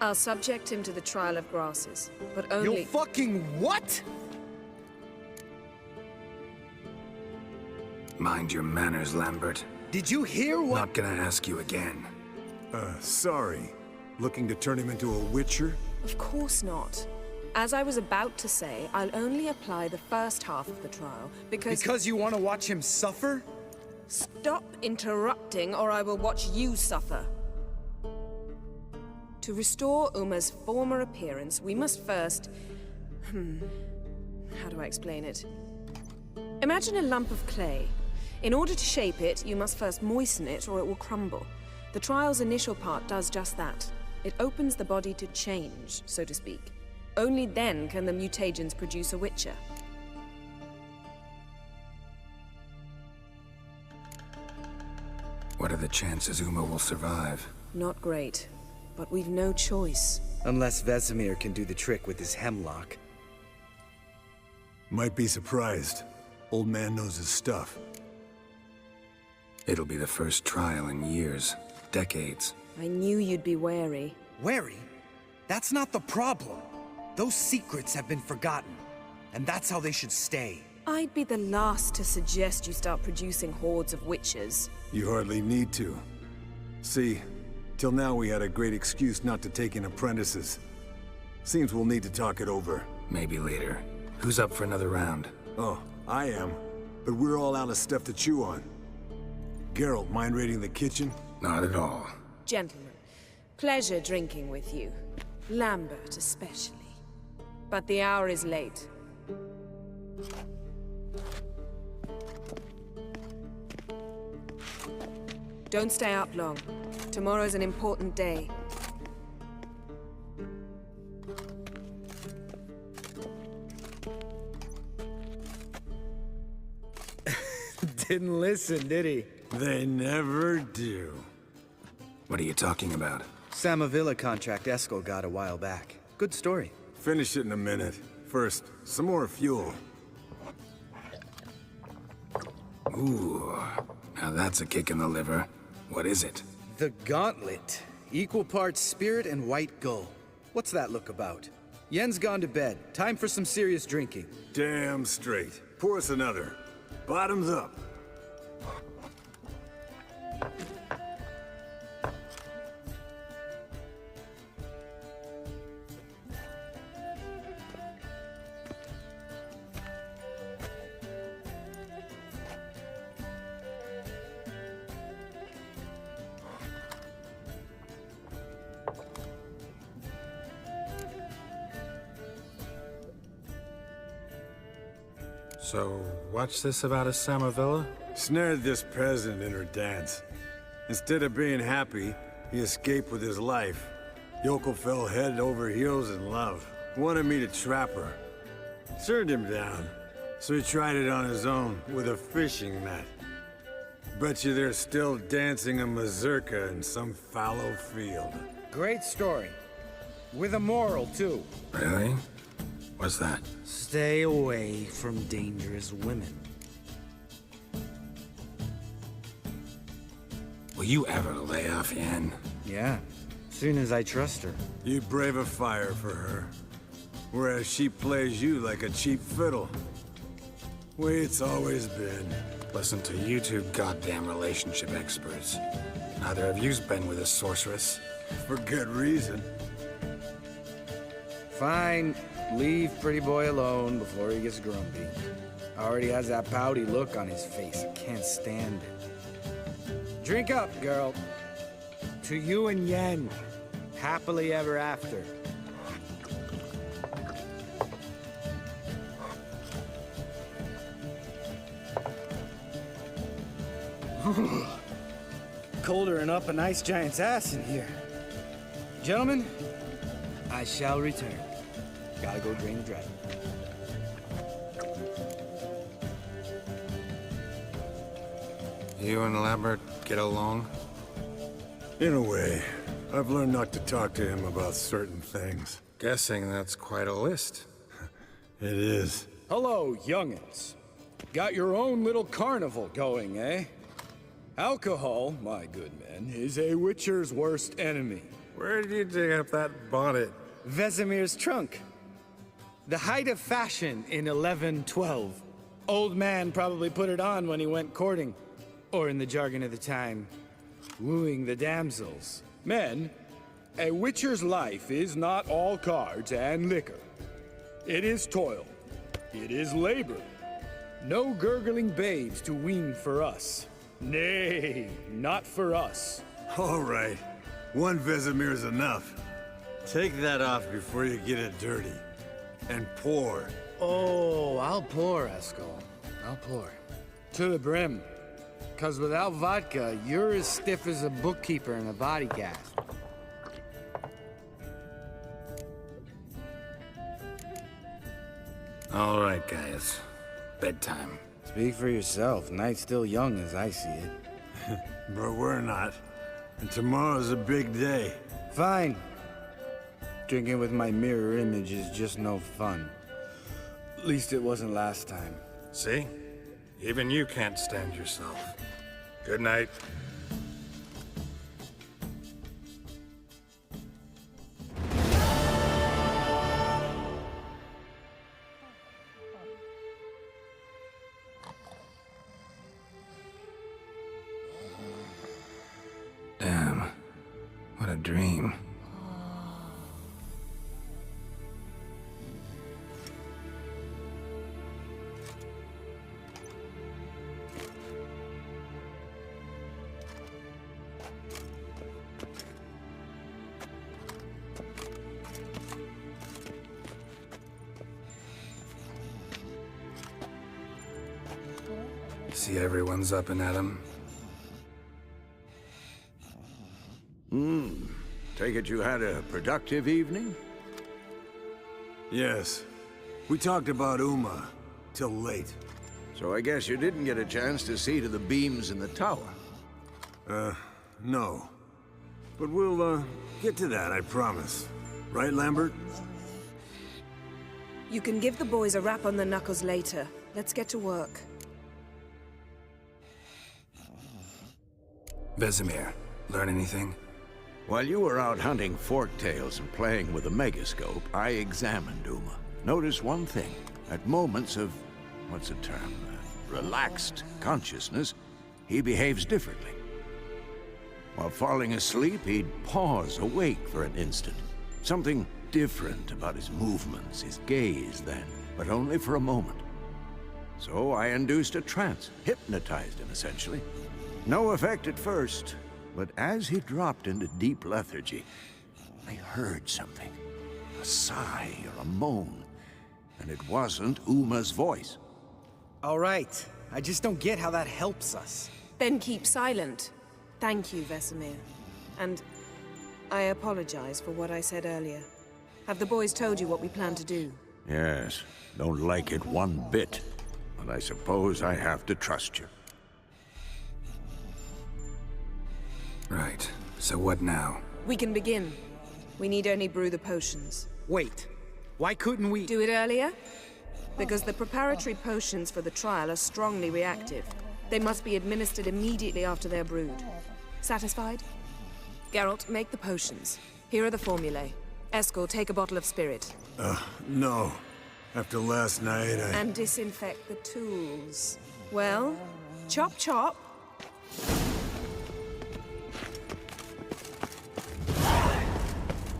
I'll subject him to the trial of grasses, but only— You fucking what? Mind your manners, Lambert. Did you hear what— Not gonna ask you again. Sorry. Looking to turn him into a witcher? Of course not. As I was about to say, I'll only apply the first half of the trial, because— Because you want to watch him suffer? Stop interrupting, or I will watch you suffer. To restore Uma's former appearance, we must first— how do I explain it? Imagine a lump of clay. In order to shape it, you must first moisten it, or it will crumble. The trial's initial part does just that. It opens the body to change, so to speak. Only then can the mutagens produce a witcher. What are the chances Uma will survive? Not great, but we've no choice. Unless Vesemir can do the trick with his hemlock. Might be surprised. Old man knows his stuff. It'll be the first trial in years, decades. I knew you'd be wary. Wary? That's not the problem. Those secrets have been forgotten, and that's how they should stay. I'd be the last to suggest you start producing hordes of witches. You hardly need to. See, till now we had a great excuse not to take in apprentices. Seems we'll need to talk it over. Maybe later. Who's up for another round? Oh, I am. But we're all out of stuff to chew on. Geralt, mind raiding the kitchen? Not at all. Gentlemen, pleasure drinking with you. Lambert especially. But the hour is late. Don't stay up long. Tomorrow's an important day. Didn't listen, did he? They never do. What are you talking about? Samavilla contract Eskel got a while back. Good story. Finish it in a minute. First, some more fuel. Ooh, now that's a kick in the liver. What is it? The Gauntlet. Equal parts spirit and white gull. What's that look about? Yen's gone to bed. Time for some serious drinking. Damn straight. Pour us another. Bottoms up. So, what's this about a Samavilla? Snared this peasant in her dance. Instead of being happy, he escaped with his life. Yoko fell head over heels in love. Wanted me to trap her. Turned him down. So he tried it on his own with a fishing net. Bet you they're still dancing a mazurka in some fallow field. Great story. With a moral, too. Really? What's that? Stay away from dangerous women. Will you ever lay off, Yen? Yeah, soon as I trust her. You brave a fire for her. Whereas she plays you like a cheap fiddle. Way it's always been. Listen to you two goddamn relationship experts. Neither of you's been with a sorceress. For good reason. Fine. Leave pretty boy alone before he gets grumpy. Already has that pouty look on his face. I can't stand it. Drink up, girl. To you and Yen. Happily ever after. Colder and up a nice giant's ass in here. Gentlemen, I shall return. Gotta go drain the dragon. You and Lambert get along? In a way. I've learned not to talk to him about certain things. Guessing that's quite a list. It is. Hello, young'uns. Got your own little carnival going, eh? Alcohol, my good men, is a witcher's worst enemy. Where did you dig up that bonnet? Vesemir's trunk. The height of fashion in 1112. Old man probably put it on when he went courting. Or in the jargon of the time, wooing the damsels. Men, a witcher's life is not all cards and liquor. It is toil. It is labor. No gurgling babes to wean for us. Nay, not for us. All right. One Vesemir's enough. Take that off before you get it dirty. And pour. Oh, I'll pour, Eskel. I'll pour. To the brim. 'Cause without vodka, you're as stiff as a bookkeeper in a body cast. All right, guys. Bedtime. Speak for yourself. Night's still young as I see it. But we're not. And tomorrow's a big day. Fine. Drinking with my mirror image is just no fun. At least it wasn't last time. See? Even you can't stand yourself. Good night. Damn. What a dream. See everyone's up and at 'em. Take it you had a productive evening? Yes. We talked about Uma till late. So I guess you didn't get a chance to see to the beams in the tower. No. But we'll, get to that, I promise. Right, Lambert? You can give the boys a rap on the knuckles later. Let's get to work. Vesemir, learn anything? While you were out hunting forktails and playing with a megascope, I examined Uma. Notice one thing. At moments of, what's the term, relaxed consciousness, he behaves differently. While falling asleep, he'd pause, awake for an instant. Something different about his movements, his gaze then, but only for a moment. So I induced a trance, hypnotized him essentially. No effect at first, but as he dropped into deep lethargy, I heard something. A sigh or a moan. And it wasn't Uma's voice. All right. I just don't get how that helps us. Then keep silent. Thank you, Vesemir. And I apologize for what I said earlier. Have the boys told you what we plan to do? Yes. Don't like it one bit. But I suppose I have to trust you. Right. So what now? We can begin. We need only brew the potions. Wait. Why couldn't we... Do it earlier? Because the preparatory potions for the trial are strongly reactive. They must be administered immediately after they're brewed. Satisfied? Geralt, make the potions. Here are the formulae. Eskel, take a bottle of spirit. No. After last night, And disinfect the tools. Well, chop chop.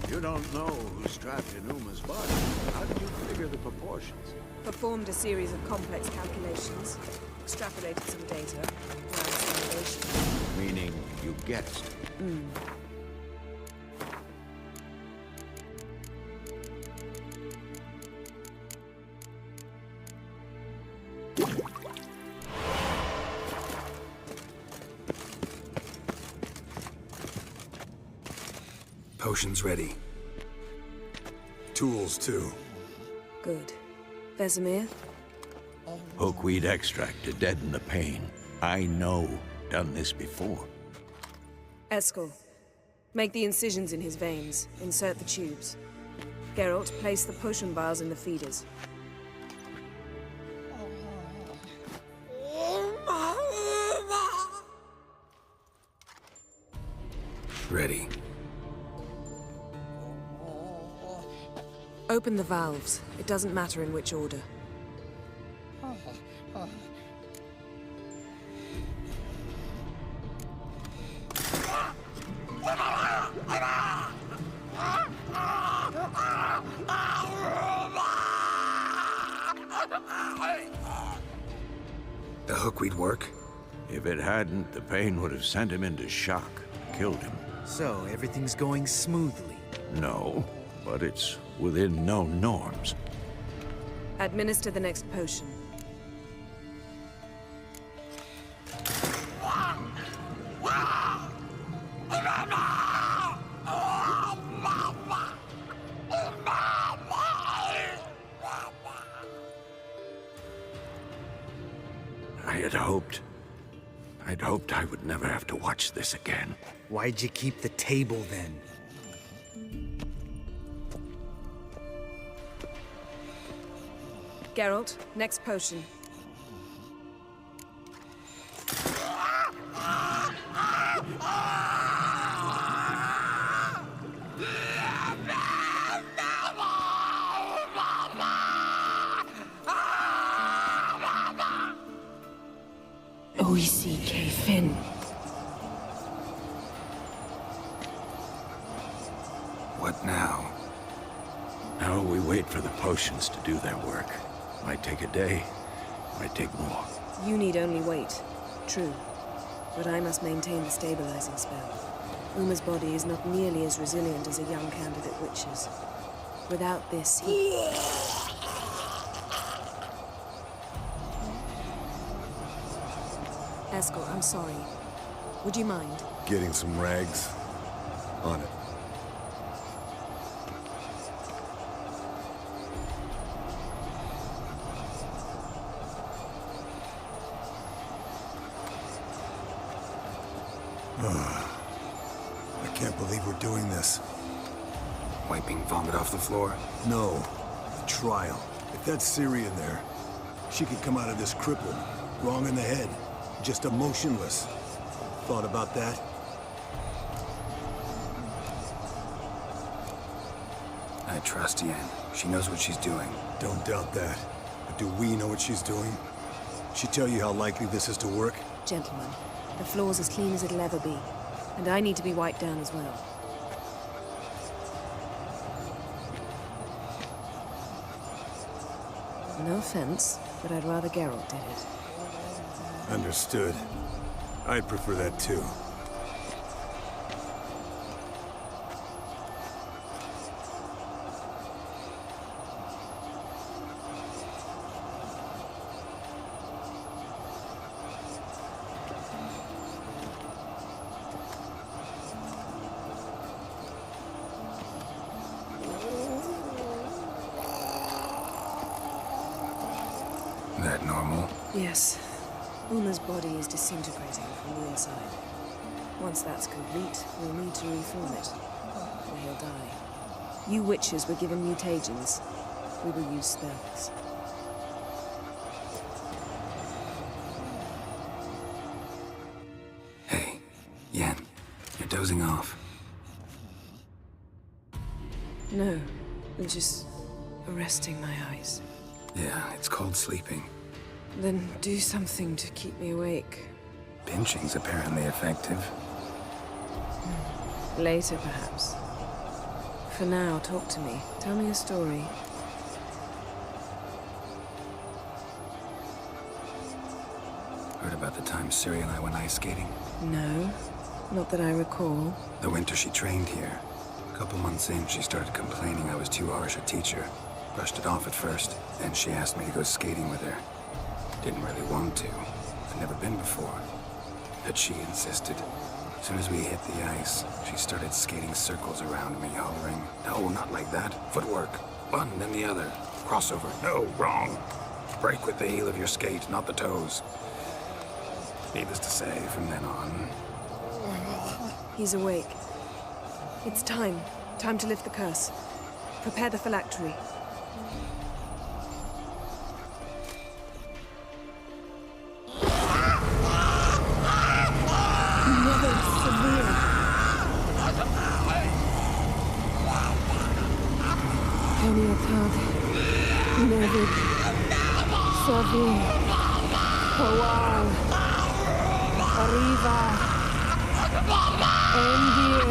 You don't know who's trapped in Uma's body. How did you figure the proportions? Performed a series of complex calculations. Extrapolated some data. Ran simulations. Meaning you guessed. Potions ready. tools too. Good. Vesemir? Hookweed extract to deaden the pain. I know. Done this before. Eskel, make the incisions in his veins. Insert the tubes. Geralt, place the potion vials in the feeders. Ready. Open the valves. It doesn't matter in which order. The hookweed work? If it hadn't, the pain would have sent him into shock. Killed him. So, everything's going smoothly. No, but it's within known norms. Administer the next potion. I'd hoped I would never have to watch this again. Why'd you keep the table then? Geralt, next potion. Oisi Fin. What now? Now we wait for the potions to do their work. Might take a day, might take more. You need only wait. True. But I must maintain the stabilizing spell. Uma's body is not nearly as resilient as a young candidate witch's. Without this, he... Eskel, I'm sorry. Would you mind? Getting some rags? On it. I can't believe we're doing this. Wiping vomit off the floor? No. The trial. If that's Ciri in there, she could come out of this crippled, wrong in the head, just emotionless. Thought about that? I trust Yen. She knows what she's doing. Don't doubt that. But do we know what she's doing? She tell you how likely this is to work? Gentlemen, the floor's as clean as it'll ever be. And I need to be wiped down as well. No offense, but I'd rather Geralt did it. Understood. I'd prefer that too. That normal? Yes. Uma's body is disintegrating from the inside. Once that's complete, we'll need to reform it, or he'll die. You witches were given mutagens. We will use spells. Hey, Yen, you're dozing off. No, I'm just resting my eyes. Yeah, it's called sleeping. Then do something to keep me awake. Pinching's apparently effective. Later, perhaps. For now, talk to me. Tell me a story. Heard about the time Ciri and I went ice skating? No, not that I recall. The winter she trained here. A couple months in, she started complaining I was too harsh a teacher. Brushed it off at first, then she asked me to go skating with her. Didn't really want to. I'd never been before. But she insisted. As soon as we hit the ice, she started skating circles around me, hollering, "No, not like that. Footwork. One, then the other. Crossover. No, wrong. Break with the heel of your skate, not the toes." Needless to say, from then on... He's awake. It's time. Time to lift the curse. Prepare the phylactery. Nevid, Savir, Kowal, Arriva, Endir.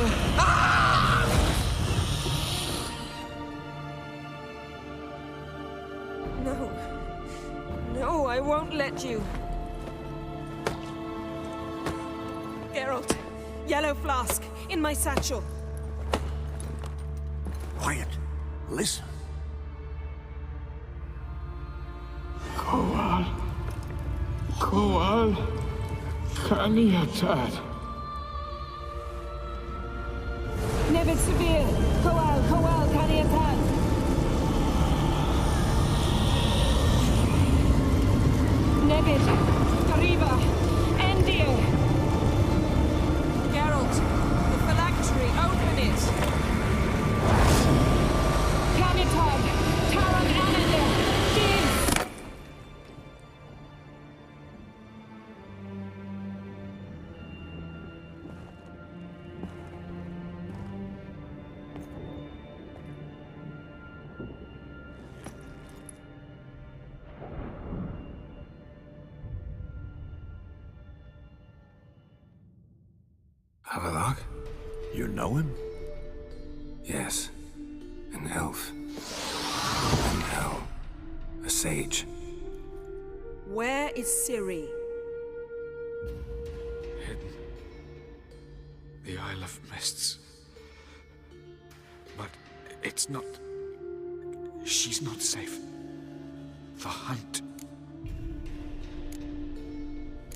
No. No, I won't let you. Geralt, yellow flask, in my satchel. Quiet. Listen. Kowal, Kaniatad. Nevid Severe, Kowal, Kaniatad. Nevid, Arriva, Endir. Geralt, the phylactery, open it. Kaniatad, Taran Anadir, Diz. Havelock? You know him? Yes. An elf. An hell. A sage. Where is Ciri? Hidden. The Isle of Mists. But it's not... She's not safe. The hunt.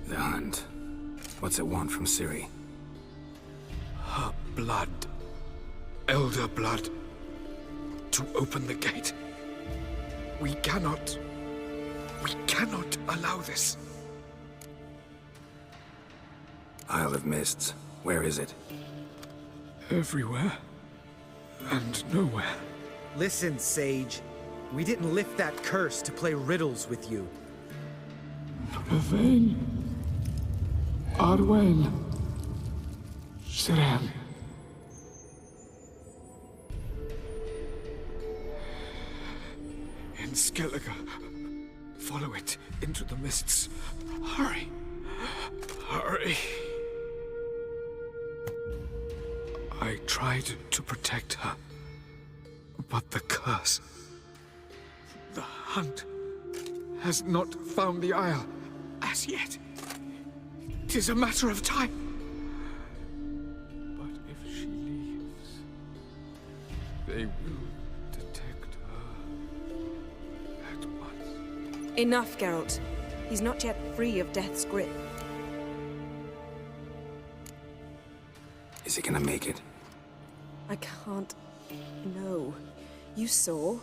The hunt. What's it want from Ciri? Her blood. Elder blood. To open the gate. We cannot allow this. Isle of Mists. Where is it? Everywhere. And nowhere. Listen, Sage. We didn't lift that curse to play riddles with you. Yvain. Arwen. Siren. Skellige. Follow it into the mists. Hurry. Hurry. I tried to protect her, but the curse... The hunt has not found the Isle as yet. It is a matter of time. But if she leaves, they will detect her at once. Enough, Geralt. He's not yet free of death's grip. Is he gonna make it? I can't... No. You saw?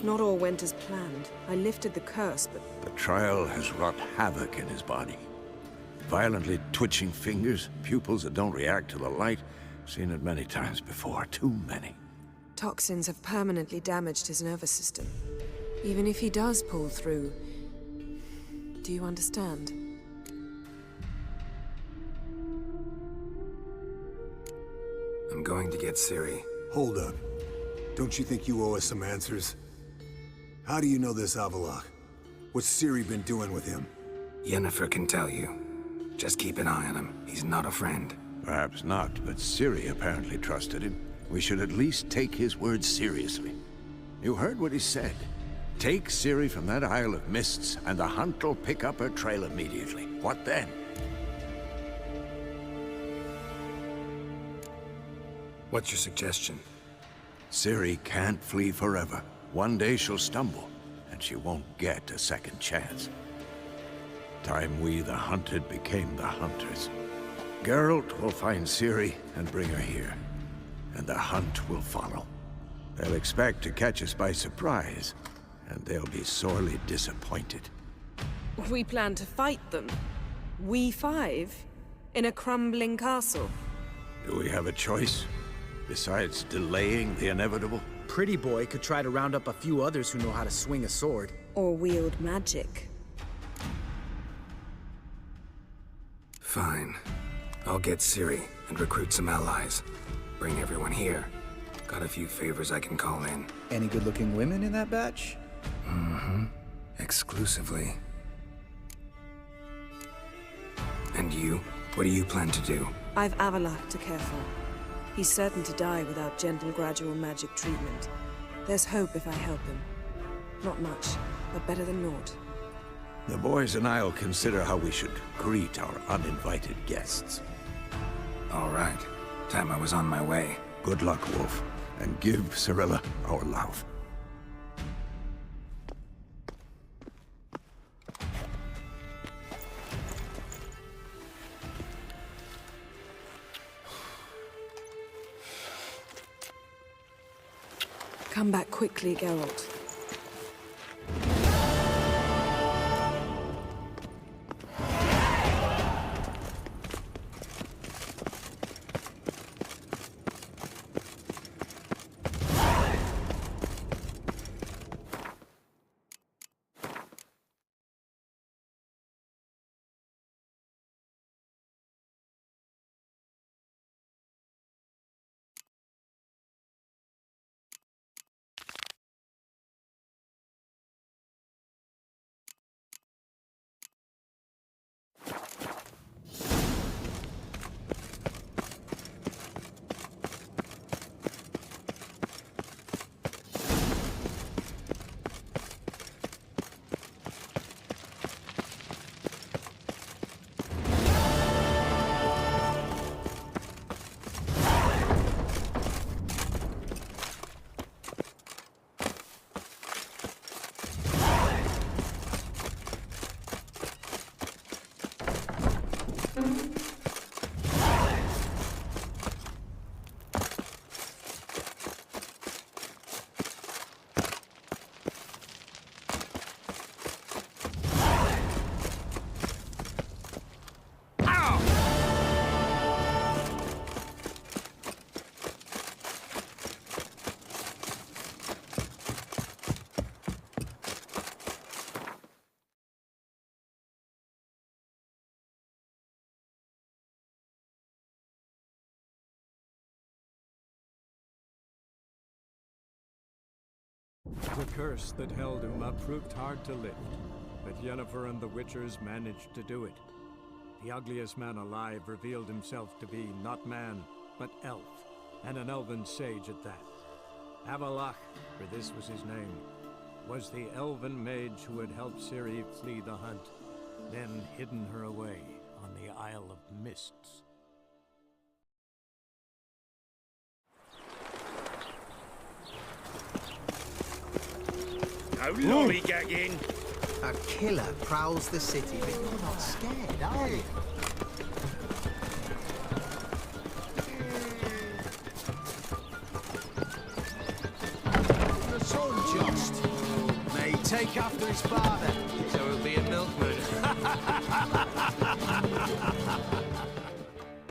Not all went as planned. I lifted the curse, but... The trial has wrought havoc in his body. Violently twitching fingers, pupils that don't react to the light. Seen it many times before, too many. Toxins have permanently damaged his nervous system. Even if he does pull through... Do you understand? I'm going to get Ciri. Hold up. Don't you think you owe us some answers? How do you know this Avallac'h? What's Ciri been doing with him? Yennefer can tell you. Just keep an eye on him. He's not a friend. Perhaps not, but Ciri apparently trusted him. We should at least take his words seriously. You heard what he said. Take Ciri from that Isle of Mists, and the hunt will pick up her trail immediately. What then? What's your suggestion? Ciri can't flee forever. One day she'll stumble, and she won't get a second chance. Time we, the hunted, became the hunters. Geralt will find Ciri and bring her here, and the hunt will follow. They'll expect to catch us by surprise, and they'll be sorely disappointed. We plan to fight them. We five? In a crumbling castle? Do we have a choice? Besides delaying the inevitable? Pretty Boy could try to round up a few others who know how to swing a sword. Or wield magic. Fine. I'll get Ciri and recruit some allies. Bring everyone here. Got a few favors I can call in. Any good-looking women in that batch? Mm-hmm. Exclusively. And you? What do you plan to do? I've Avallac'h to care for. He's certain to die without gentle, gradual magic treatment. There's hope if I help him. Not much, but better than naught. The boys and I'll consider how we should greet our uninvited guests. All right. Time I was on my way. Good luck, Wolf, and give Cirilla our love. Come back quickly, Geralt. The curse that held Uma proved hard to lift, but Yennefer and the Witchers managed to do it. The ugliest man alive revealed himself to be not man, but elf, and an elven sage at that. Avalach, for this was his name, was the elven mage who had helped Ciri flee the hunt, then hidden her away on the Isle of Mists. No lollygagging! A killer prowls the city, but you're not scared, are you? The son just may take after his father, so he'll be a milkman.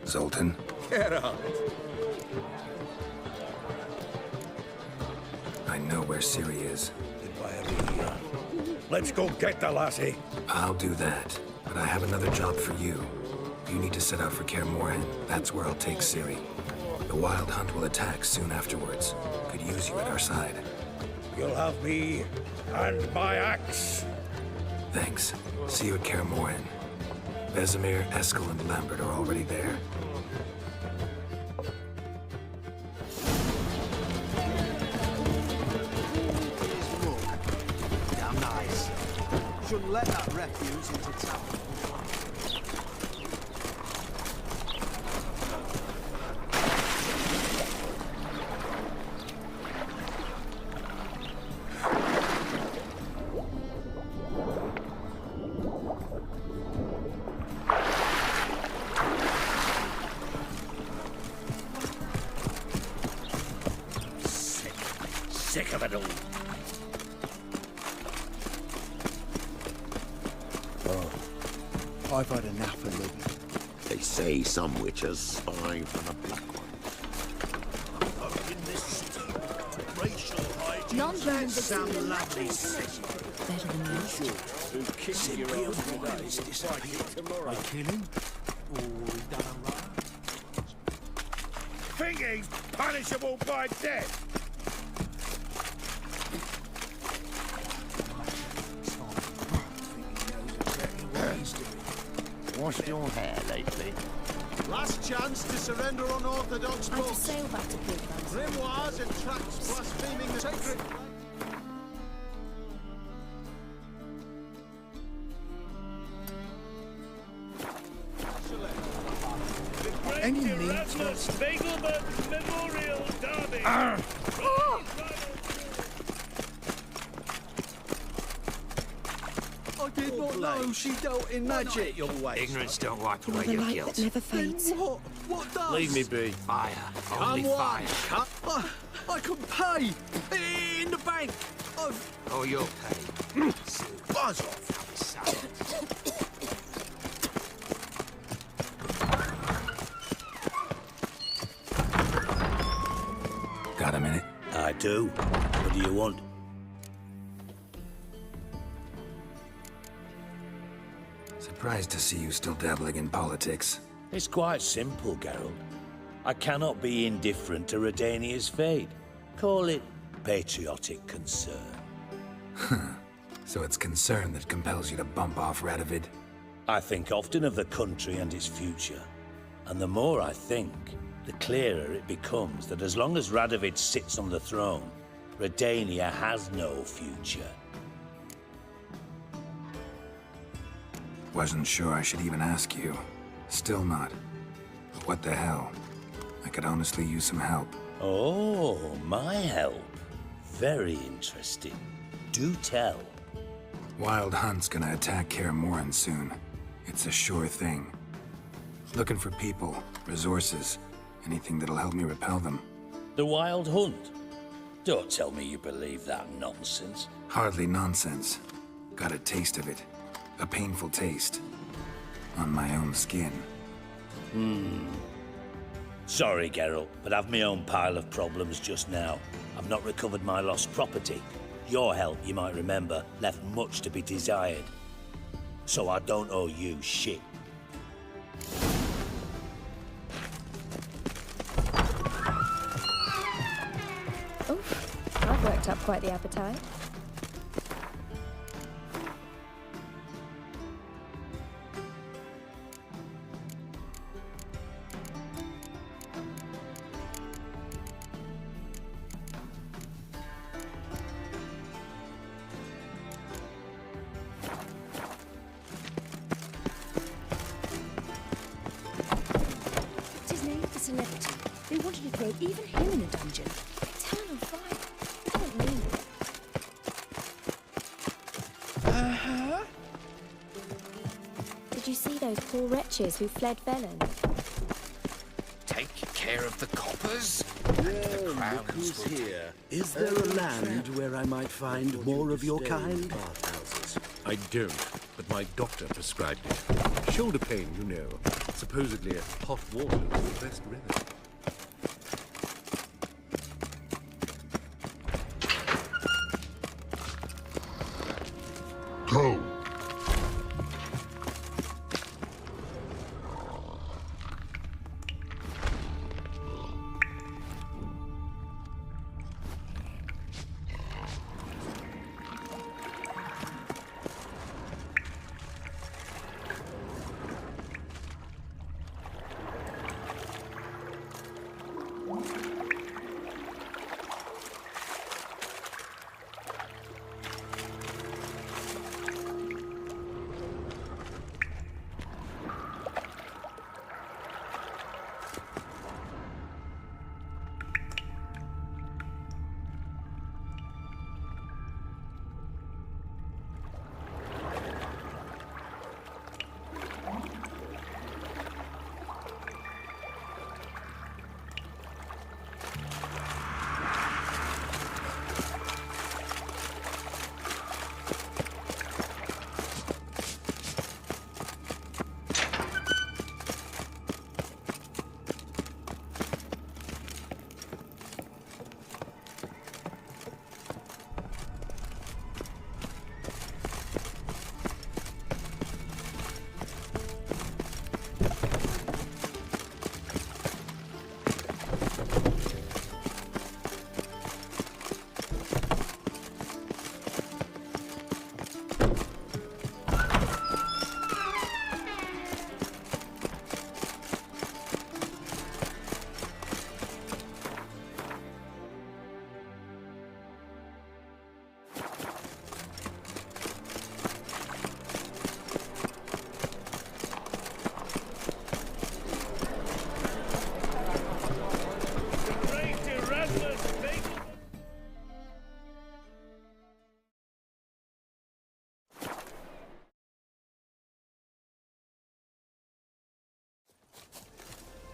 Zoltan? Geralt! I know where Ciri is. Let's go get the lassie. I'll do that, but I have another job for you. You need to set out for Kaer Morhen. That's where I'll take Ciri. The Wild Hunt will attack soon afterwards. Could use you at our side. You'll have me and my axe. Thanks. See you at Kaer Morhen. Vesemir, Eskel, and Lambert are already there. Damn nice. Shouldn't let that refuse into town. Sick of it all. I've had enough of living. They say some witches spy from a black one. That sounds lovely. Better than usual. Who's kicking your ass today? By killing? Or he's done a right? Think he's punishable by death? Washed your hair lately? Last chance to surrender unorthodox I have to books. sail back to Piglands. Grimoires and tracts blaspheming the sacred. Any need for Spiegelman Memorial Derby. I did not know she dealt in magic. Your way. Ignorance don't wipe You are the light that never fades. What does? Leave me be. Fire. Come on. I can pay in the bank. Oh, you'll pay. Buzz off. Got a minute? I do. What do you want? Surprised to see you still dabbling in politics. It's quite simple, Geralt. I cannot be indifferent to Redania's fate. Call it patriotic concern. So it's concern that compels you to bump off Radovid? I think often of the country and its future. And the more I think, the clearer it becomes that as long as Radovid sits on the throne, Redania has no future. Wasn't sure I should even ask you. Still not. But what the hell? I could honestly use some help. Oh, my help. Very interesting. Do tell. Wild Hunt's gonna attack Kaer Morhen soon. It's a sure thing. Looking for people, resources, anything that'll help me repel them. The Wild Hunt? Don't tell me you believe that nonsense. Hardly nonsense. Got a taste of it. A painful taste. On my own skin. Sorry, Geralt, but I've my own pile of problems just now. I've not recovered my lost property. Your help, you might remember, left much to be desired. So I don't owe you shit. Oh, Worked up quite the appetite. What's his name? The celebrity. They wanted to throw even him in a dungeon. Eternal fire. I don't mean it. Uh-huh. Did you see those poor wretches who fled Velen? Take care of the coppers. Well, look who's here. Is there a land where I might find more of your kind? I don't, but my doctor prescribed it. Shoulder pain, you know. Supposedly hot water is the best remedy. Go!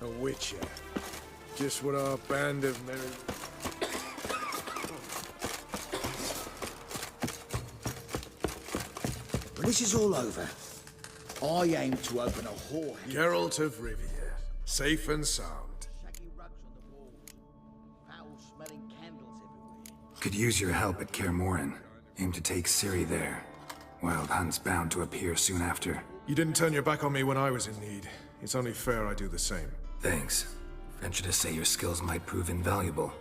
A witcher. Just what our band of merry... When this is all over, I aim to open a whorehouse. Geralt of Rivia. Safe and sound. Could use your help at Kaer Morhen. Aim to take Ciri there. Wild Hunt's bound to appear soon after. You didn't turn your back on me when I was in need. It's only fair I do the same. Thanks. Venture to say your skills might prove invaluable.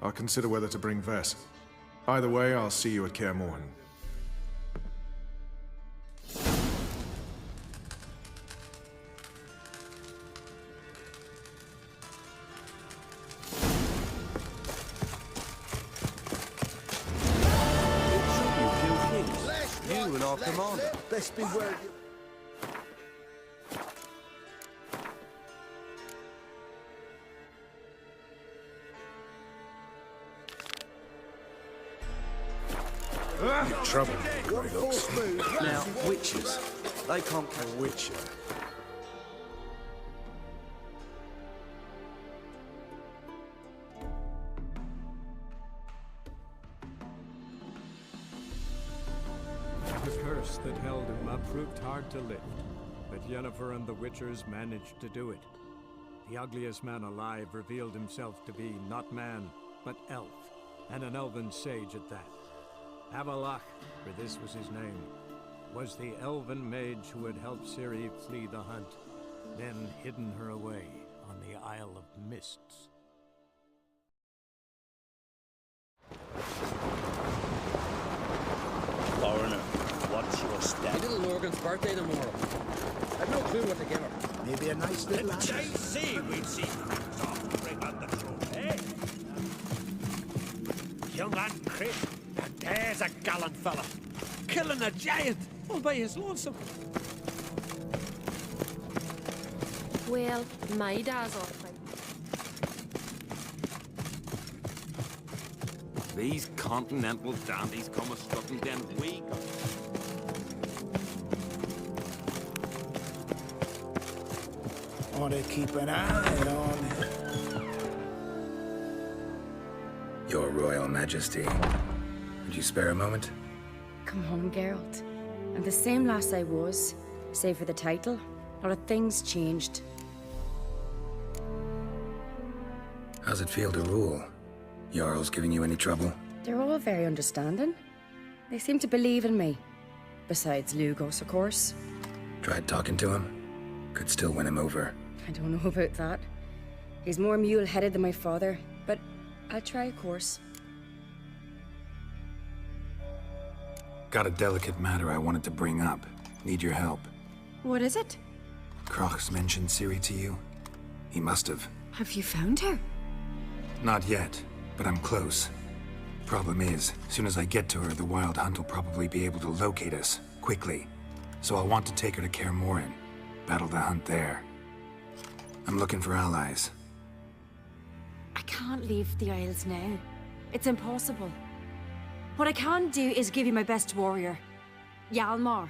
I'll consider whether to bring Vess. Either way, I'll see you at Kaer Morhen. You and our commander. Best beware of you. Trouble, Grey Looks. Now, witches. They can't catch a witcher. The curse that held him up proved hard to lift, but Yennefer and the Witchers managed to do it. The ugliest man alive revealed himself to be not man, but elf, and an elven sage at that. Avalach, for this was his name, was the elven mage who had helped Ciri flee the hunt, then hidden her away on the Isle of Mists. step. Little Morgan's birthday tomorrow. I've no clue what to give her. Maybe a nice little Didn't I say we'd see things off to bring on the truth, eh? Young Ancrit, and there's a gallant fella. Killing a giant all by his lonesome. Well, my dad's off. These continental dandies come a strutting them we got. Want to keep an eye on him. Your Royal Majesty. Would you spare a moment? Come on, Geralt. I'm the same lass I was, save for the title. A lot of things changed. How's it feel to rule? Jarl's giving you any trouble? They're all very understanding. They seem to believe in me. Besides Lugos, of course. Tried talking to him? Could still win him over. I don't know about that. He's more mule-headed than my father, but I'll try, of course. Got a delicate matter I wanted to bring up. Need your help. What is it? Kroch's mentioned Ciri to you? He must have. Have you found her? Not yet, but I'm close. Problem is, soon as I get to her, the Wild Hunt will probably be able to locate us, quickly. So I'll want to take her to Kaer Morhen. Battle the hunt there. I'm looking for allies. I can't leave the Isles now. It's impossible. What I can do is give you my best warrior, Hjalmar.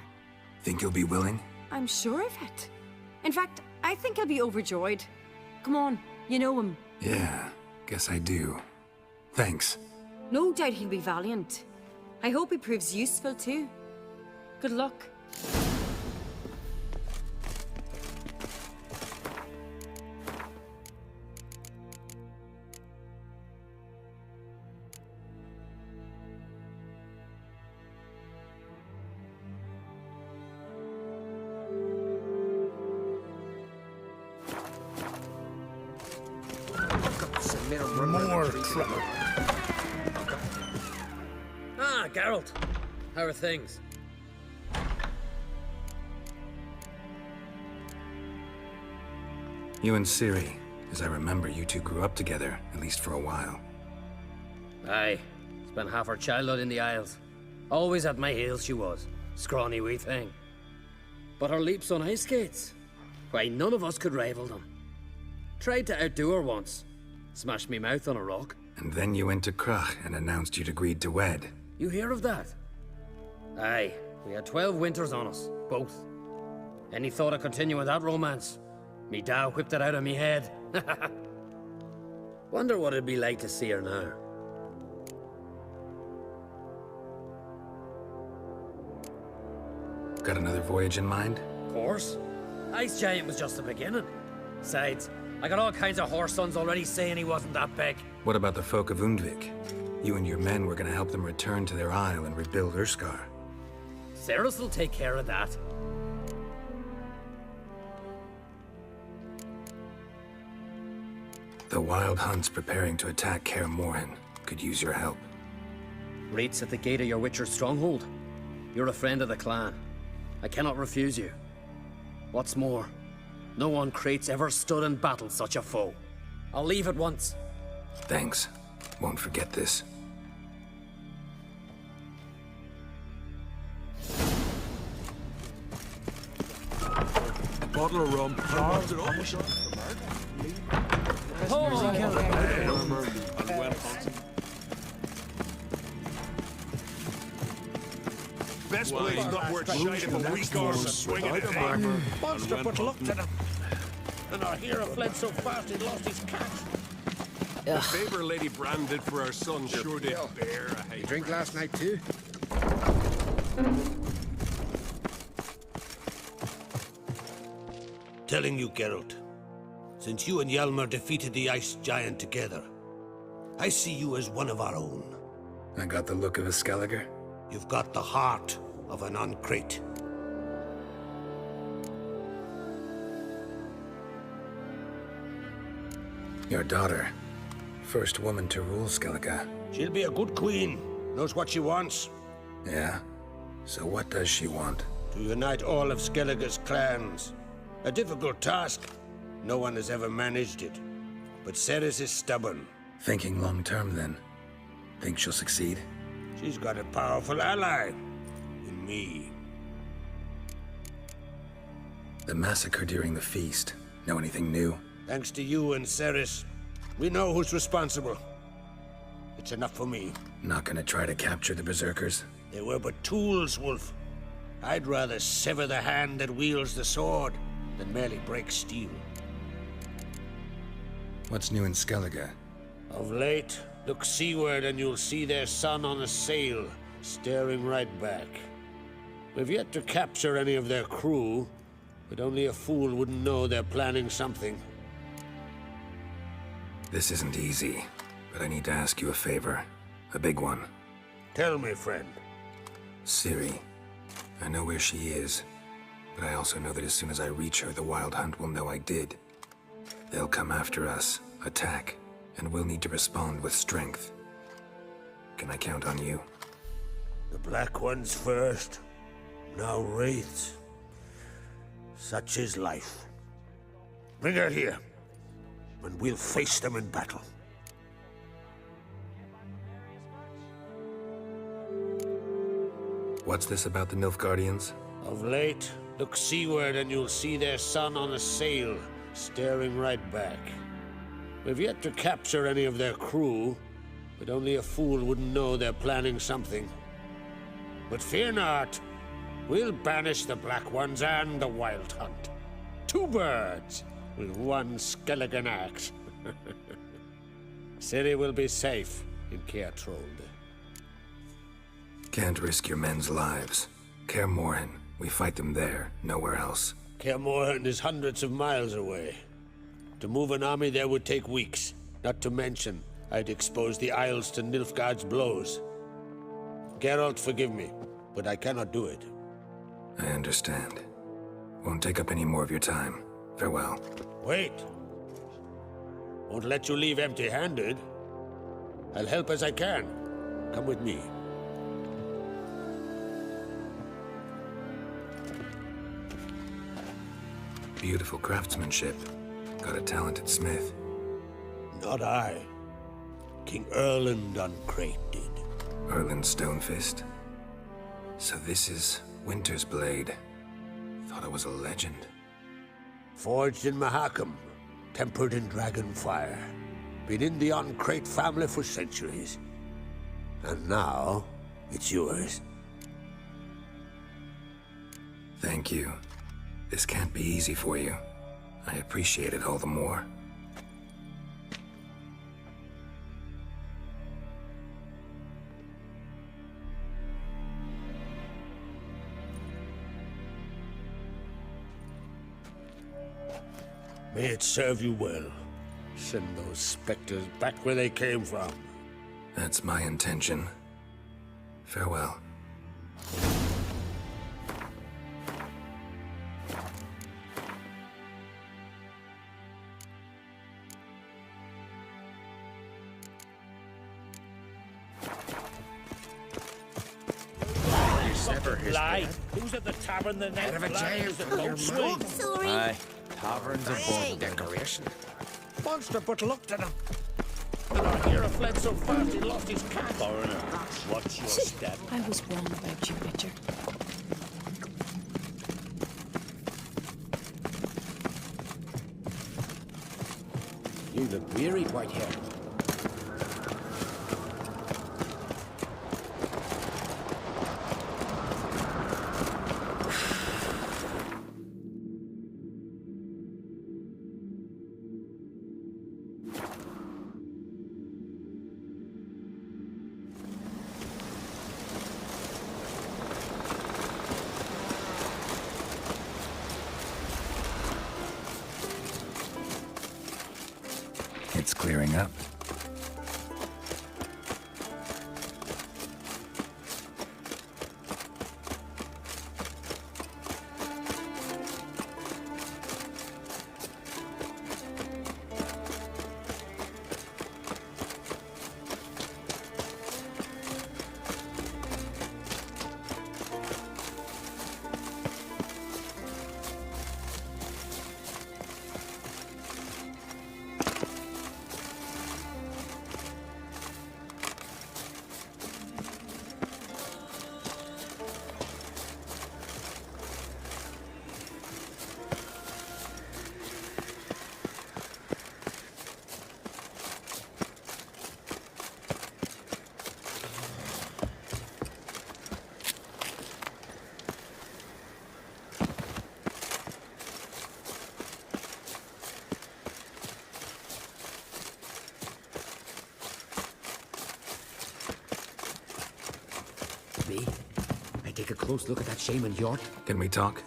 Think you'll be willing? I'm sure of it. In fact, I think he'll be overjoyed. Come on, you know him. Yeah, guess I do. Thanks. No doubt he'll be valiant. I hope he proves useful too. Good luck. More trouble. Ah, Geralt. How are things? You and Ciri. As I remember, you two grew up together, at least for a while. Aye. Spent half her childhood in the Isles. Always at my heels she was. Scrawny wee thing. But her leaps on ice skates? Why, none of us could rival them. Tried to outdo her once. Smashed me mouth on a rock. And then you went to Kroch and announced you'd agreed to wed. You hear of that? Aye. We had 12 winters on us. Both. Any thought of continuing that romance? Me da whipped it out of me head. Wonder what it'd be like to see her now. Got another voyage in mind? Of course. Ice Giant was just the beginning. Besides, I got all kinds of horse sons already saying he wasn't that big. What about the folk of Undvik? You and your men were gonna help them return to their isle and rebuild Urskar. Cerys will take care of that. The Wild Hunt's preparing to attack Kaer Morhen. Could use your help. Rates at the gate of your Witcher's stronghold. You're a friend of the clan. I cannot refuse you. What's more, no one Krait's ever stood in battle such a foe. I'll leave at once. Thanks. Won't forget this. A bottle of rum. Best place not worth shite if a weak arm swinging it. Monster put luck to them. And our hero fled so fast he lost his catch. The favor Lady Brand did for our son sure did bear a hate. You drink last night too? Telling you, Geralt, since you and Hjalmar defeated the Ice Giant together, I see you as one of our own. I got the look of a Skelliger? You've got the heart of an Uncrate. Your daughter. First woman to rule Skellige. She'll be a good queen. Knows what she wants. Yeah? So what does she want? To unite all of Skellige's clans. A difficult task. No one has ever managed it. But Ceres is stubborn. Thinking long-term, then. Think she'll succeed? She's got a powerful ally. In me. The massacre during the feast. Know anything new? Thanks to you and Ceres, we know who's responsible. It's enough for me. Not gonna try to capture the Berserkers? They were but tools, Wolf. I'd rather sever the hand that wields the sword than merely break steel. What's new in Skellige? Of late, look seaward and you'll see their sun on a sail, staring right back. We've yet to capture any of their crew, but only a fool wouldn't know they're planning something. This isn't easy, but I need to ask you a favor. A big one. Tell me, friend. Ciri. I know where she is, but I also know that as soon as I reach her, the Wild Hunt will know I did. They'll come after us, attack, and we'll need to respond with strength. Can I count on you? The Black Ones first, now Wraiths. Such is life. Bring her here, and we'll face them in battle. What's this about the Nilfgaardians? Of late, look seaward and you'll see their sun on a sail, staring right back. We've yet to capture any of their crew, but only a fool wouldn't know they're planning something. But fear not, we'll banish the Black Ones and the Wild Hunt. 2 birds with 1 skeleton axe. Ciri will be safe in Caertrold. Can't risk your men's lives. Kaer Morhen, we fight them there, nowhere else. Kaer Morhen is hundreds of miles away. To move an army there would take weeks. Not to mention, I'd expose the Isles to Nilfgaard's blows. Geralt, forgive me, but I cannot do it. I understand. Won't take up any more of your time. Farewell. Wait. Won't let you leave empty-handed. I'll help as I can. Come with me. Beautiful craftsmanship. Got a talented smith. Not I. King Erland Uncrate did. Erland Stonefist? So this is Winter's Blade. Thought it was a legend. Forged in Mahakam, tempered in dragon fire. Been in the Uncrate family for centuries. And now, it's yours. Thank you. This can't be easy for you. I appreciate it all the more. May it serve you well. Send those specters back where they came from. That's my intention. Farewell. Lie. Who's at the tavern the next? Out of a jail for your swing. Sorry. Aye, taverns are both decoration. Monster, but look to them. And our hero fled so fast he lost his cat. Foreigner, watch your step. I was wrong about you, Richard. You look weary, Whitehair. It's clearing up. close look at that shaman Hjort? Can we talk?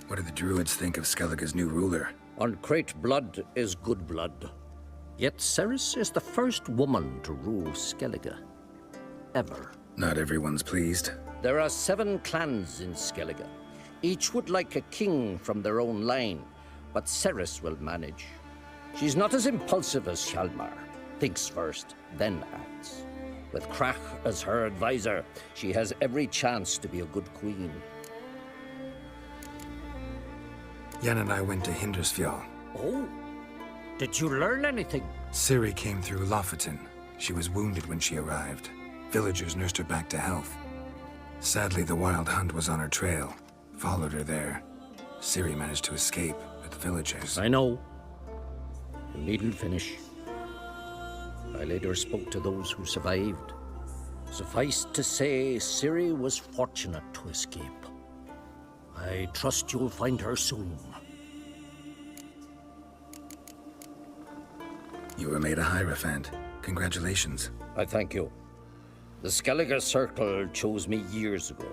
What do the druids think of Skellige's new ruler? Uncrate blood is good blood. Yet Ceres is the first woman to rule Skellige. Ever. Not everyone's pleased. There are 7 clans in Skellige. Each would like a king from their own line, but Ceres will manage. She's not as impulsive as Hjalmar. Thinks first, then acts. With Krach as her advisor, she has every chance to be a good queen. Jan and I went to Hindersfjall. Oh? Did you learn anything? Ciri came through Lofoten. She was wounded when she arrived. Villagers nursed her back to health. Sadly, the Wild Hunt was on her trail. Followed her there. Ciri managed to escape, but the villagers... I know. You needn't finish. I later spoke to those who survived. Suffice to say, Ciri was fortunate to escape. I trust you'll find her soon. You were made a Hierophant. Congratulations. I thank you. The Skellige Circle chose me years ago,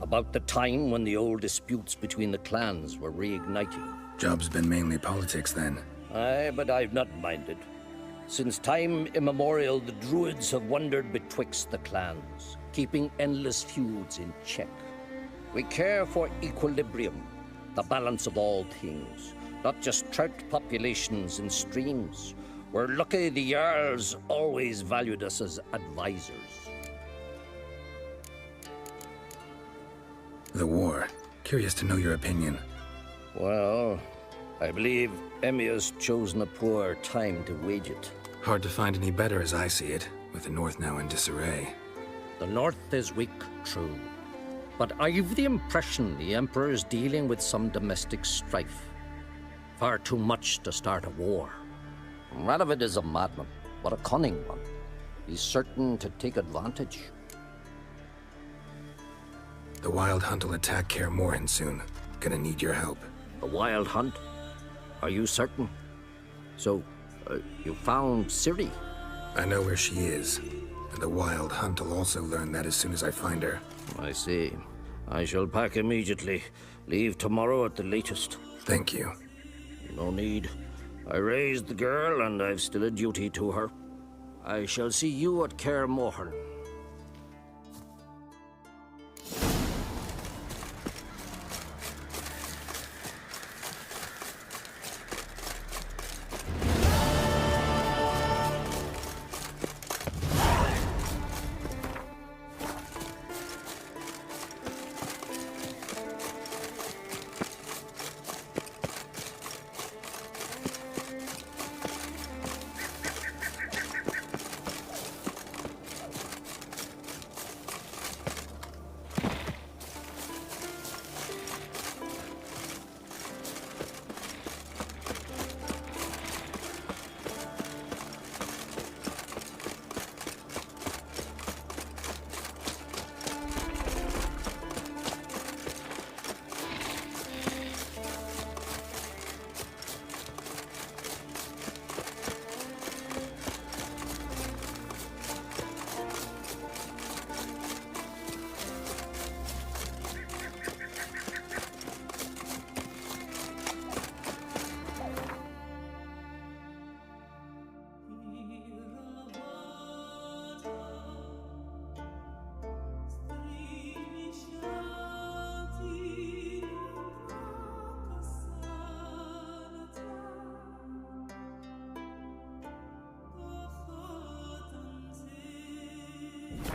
about the time when the old disputes between the clans were reigniting. Job's been mainly politics then. Aye, but I've not minded. Since time immemorial, the druids have wandered betwixt the clans, keeping endless feuds in check. We care for equilibrium, the balance of all things, not just trout populations and streams. We're lucky the Jarls always valued us as advisors. The war. Curious to know your opinion. Well, I believe Emmia's chosen a poor time to wage it. Hard to find any better as I see it, with the North now in disarray. The North is weak, true. But I've the impression the Emperor's dealing with some domestic strife. Far too much to start a war. Radovid is a madman, but a cunning one. He's certain to take advantage. The Wild Hunt will attack Kaer Morhen soon. Gonna need your help. The Wild Hunt? Are you certain? So, you found Ciri? I know where she is. And the Wild Hunt will also learn that as soon as I find her. I see. I shall pack immediately. Leave tomorrow at the latest. Thank you. No need. I raised the girl, and I've still a duty to her. I shall see you at Kaer Morhen.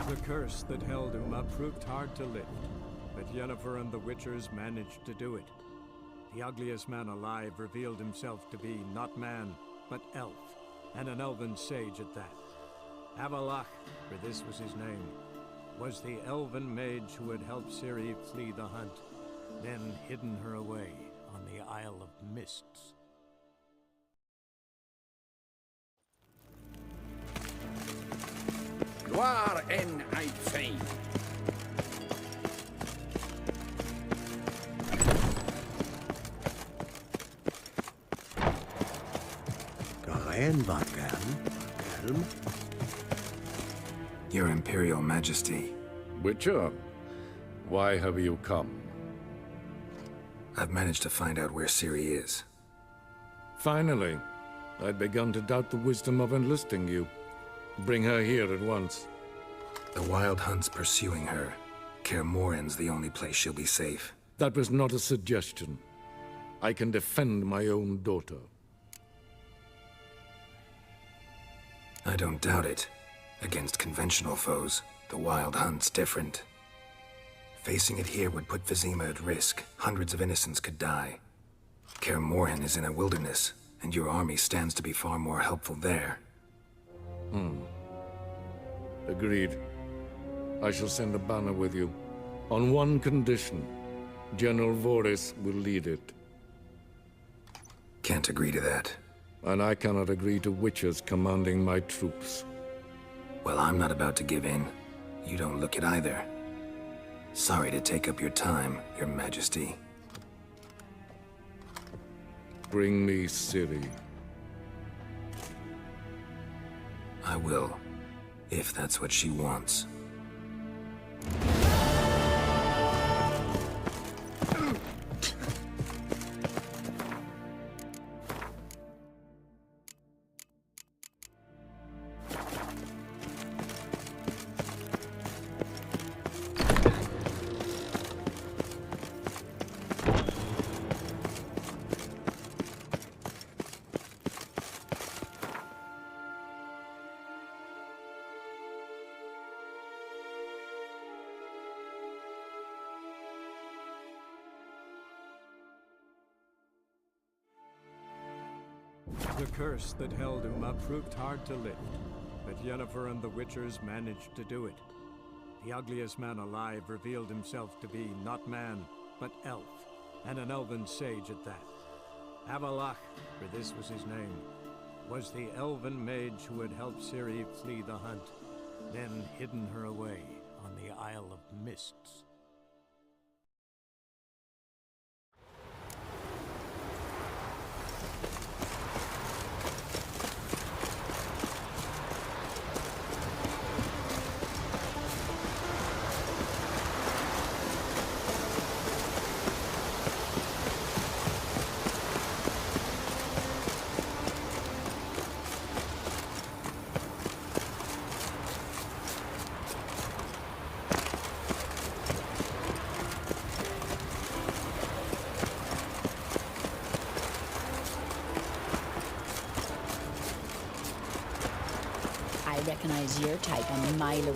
The curse that held Uma proved hard to lift, but Yennefer and the Witchers managed to do it. The ugliest man alive revealed himself to be not man, but elf, and an elven sage at that. Avalach, for this was his name, was the elven mage who had helped Ciri flee the hunt, then hidden her away on the Isle of Mists. Gloire en Aidfein. Your Imperial Majesty. Witcher, why have you come? I've managed to find out where Ciri is. Finally. I'd begun to doubt the wisdom of enlisting you. Bring her here at once. The Wild Hunt's pursuing her. Kaer Morhen's the only place she'll be safe. That was not a suggestion. I can defend my own daughter. I don't doubt it. Against conventional foes, the Wild Hunt's different. Facing it here would put Vizima at risk. Hundreds of innocents could die. Kaer Morhen is in a wilderness, and your army stands to be far more helpful there. Agreed. I shall send a banner with you. On one condition. General Voris will lead it. Can't agree to that. And I cannot agree to witchers commanding my troops. Well, I'm not about to give in. You don't look it either. Sorry to take up your time, Your Majesty. Bring me Ciri. I will, if that's what she wants. The curse that held Uma proved hard to lift, but Yennefer and the Witchers managed to do it. The ugliest man alive revealed himself to be not man, but elf, and an elven sage at that. Avalach, for this was his name, was the elven mage who had helped Ciri flee the hunt, then hidden her away on the Isle of Mists. I recognize your type a mile away.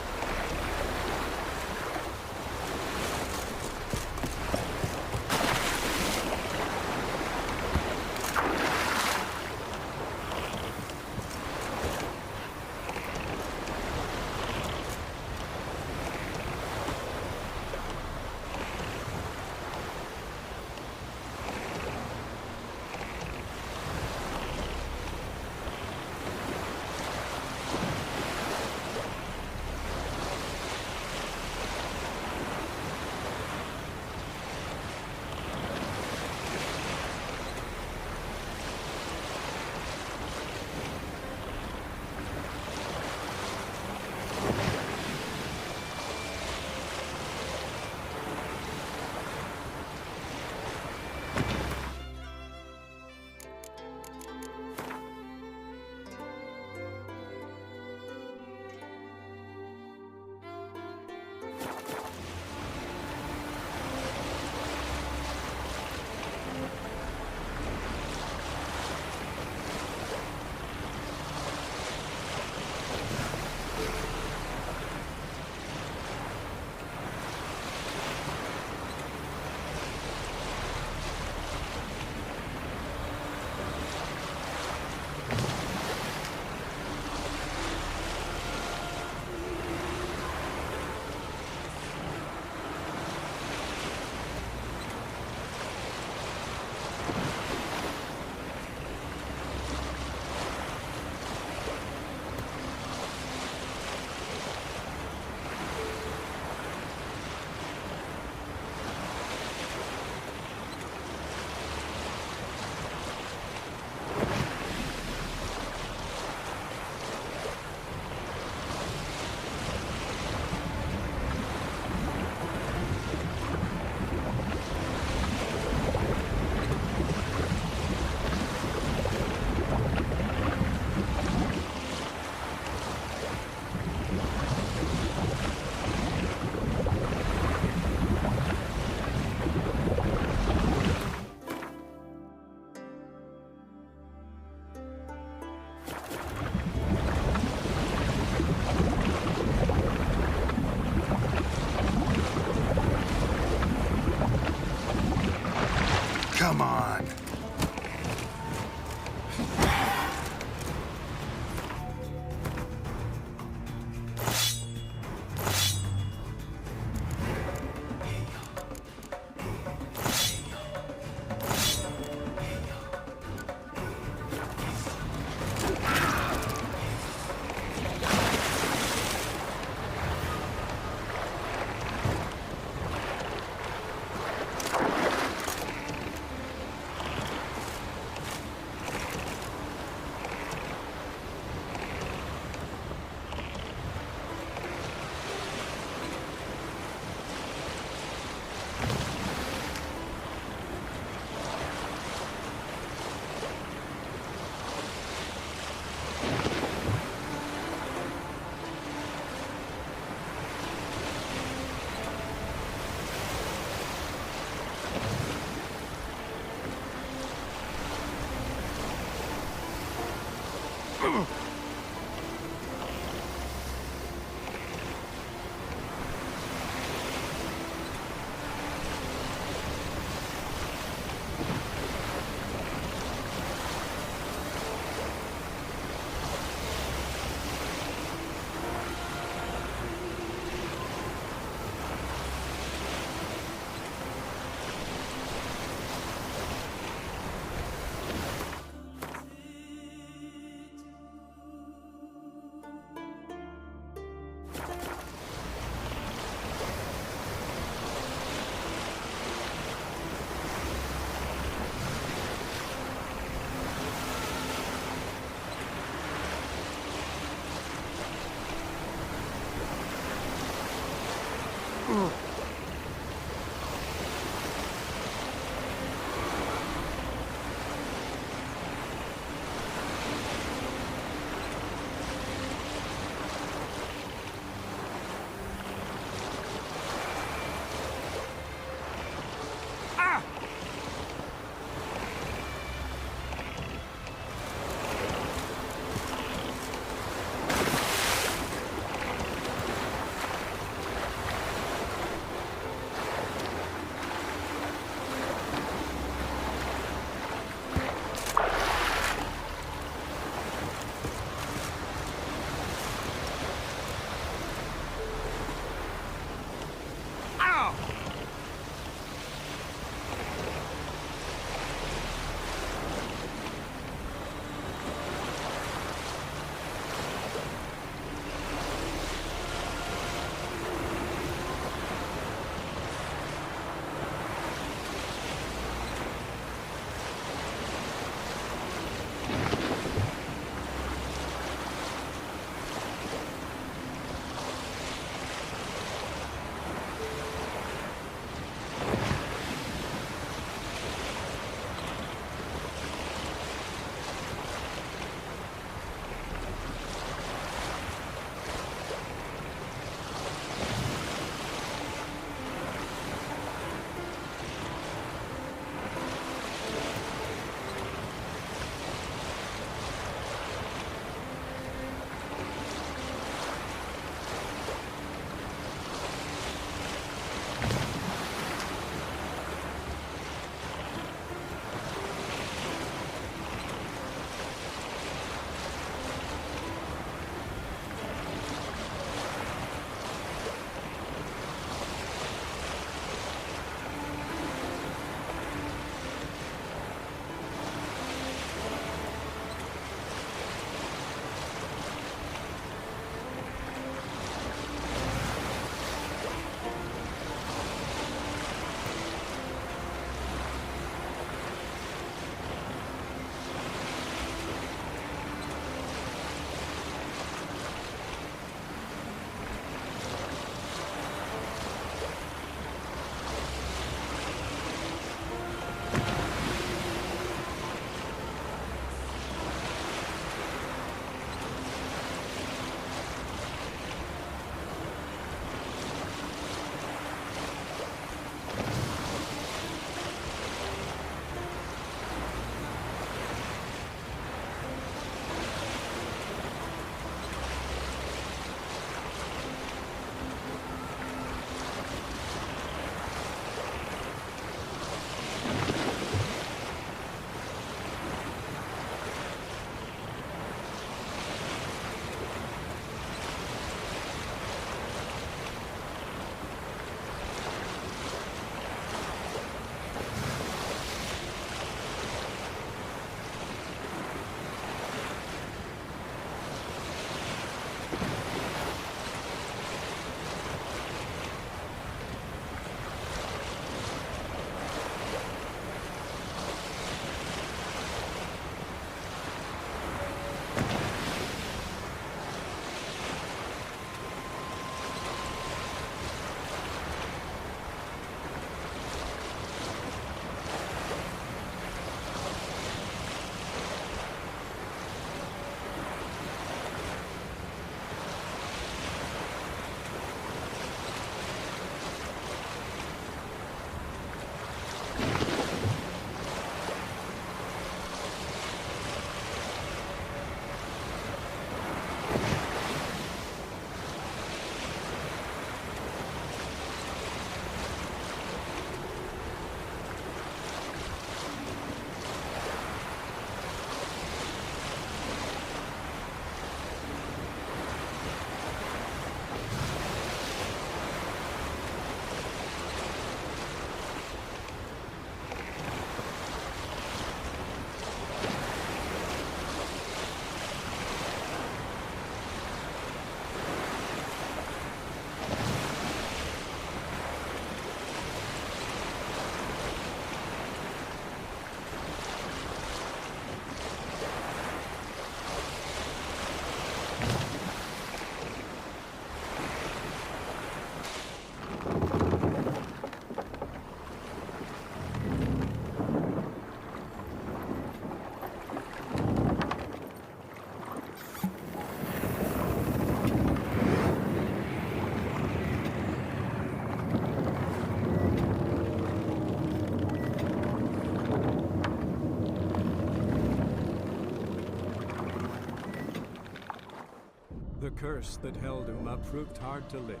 curse that held Uma proved hard to lift,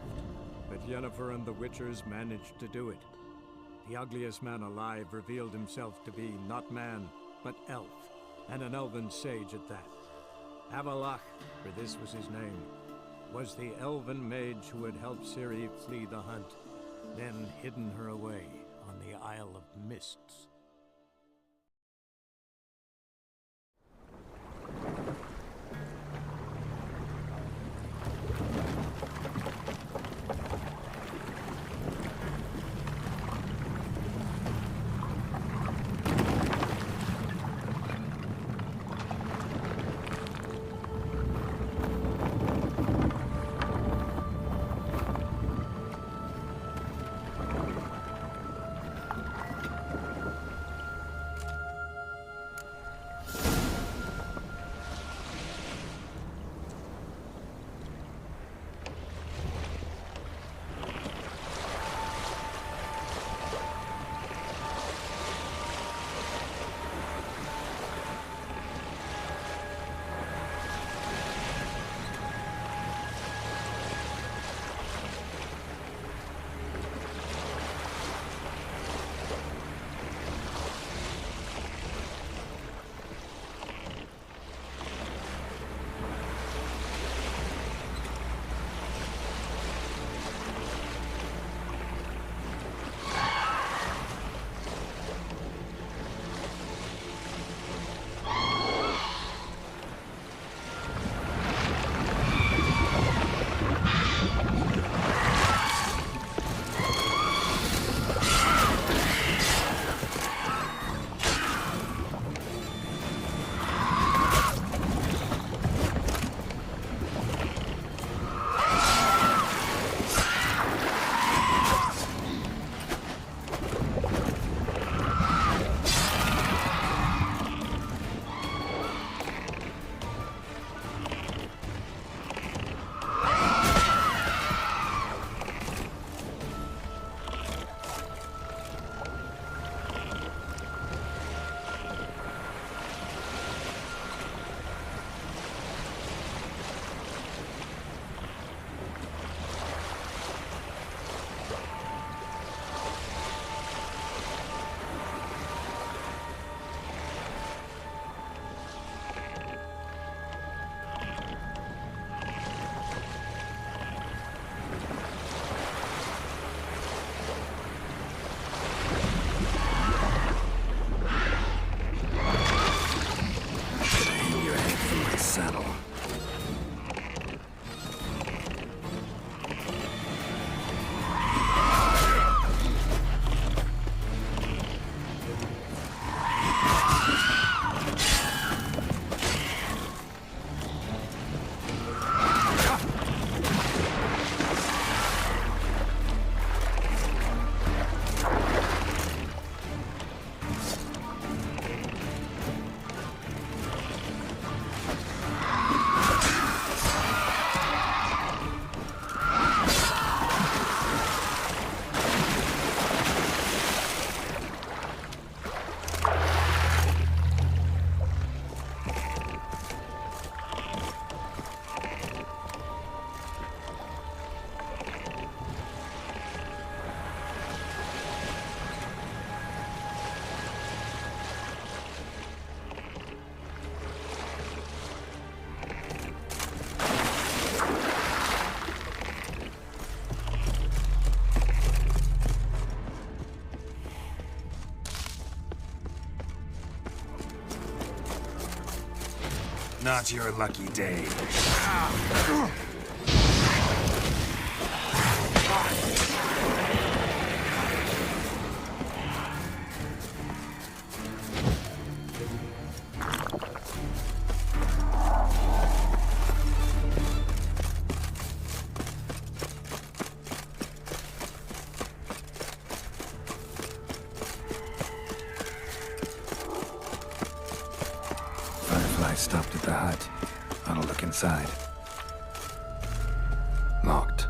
but Yennefer and the Witchers managed to do it. The ugliest man alive revealed himself to be not man, but elf, and an elven sage at that. Avalach, for this was his name, was the elven mage who had helped Ciri flee the hunt, then hidden her away on the Isle of Mists. Not your lucky day. I stopped at the hut. I'll look inside. Locked.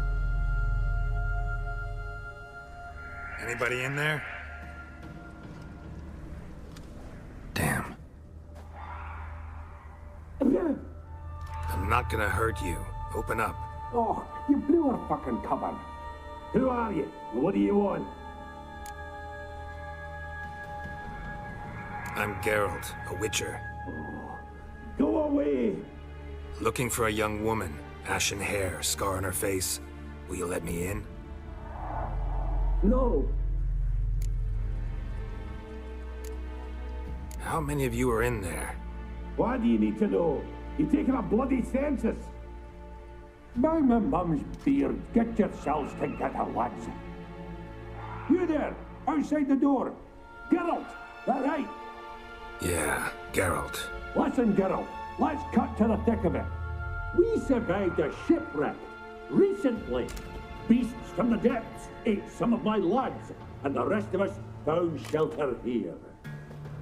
Anybody in there? Damn. I'm not gonna hurt you, Open up. Oh, you blew our fucking cover. Who are you? What do you want? I'm Geralt, a witcher. Go away! Looking for a young woman. Ashen hair, scar on her face. Will you let me in? No. How many of you are in there? Why do you need to know? You're taking a bloody census. By my mum's beard, get yourselves together, lads. You there, outside the door. Geralt, that right? Yeah, Geralt. Listen, Geralt, let's cut to the thick of it. We survived a shipwreck recently. Beasts from the depths ate some of my lads, and the rest of us found shelter here.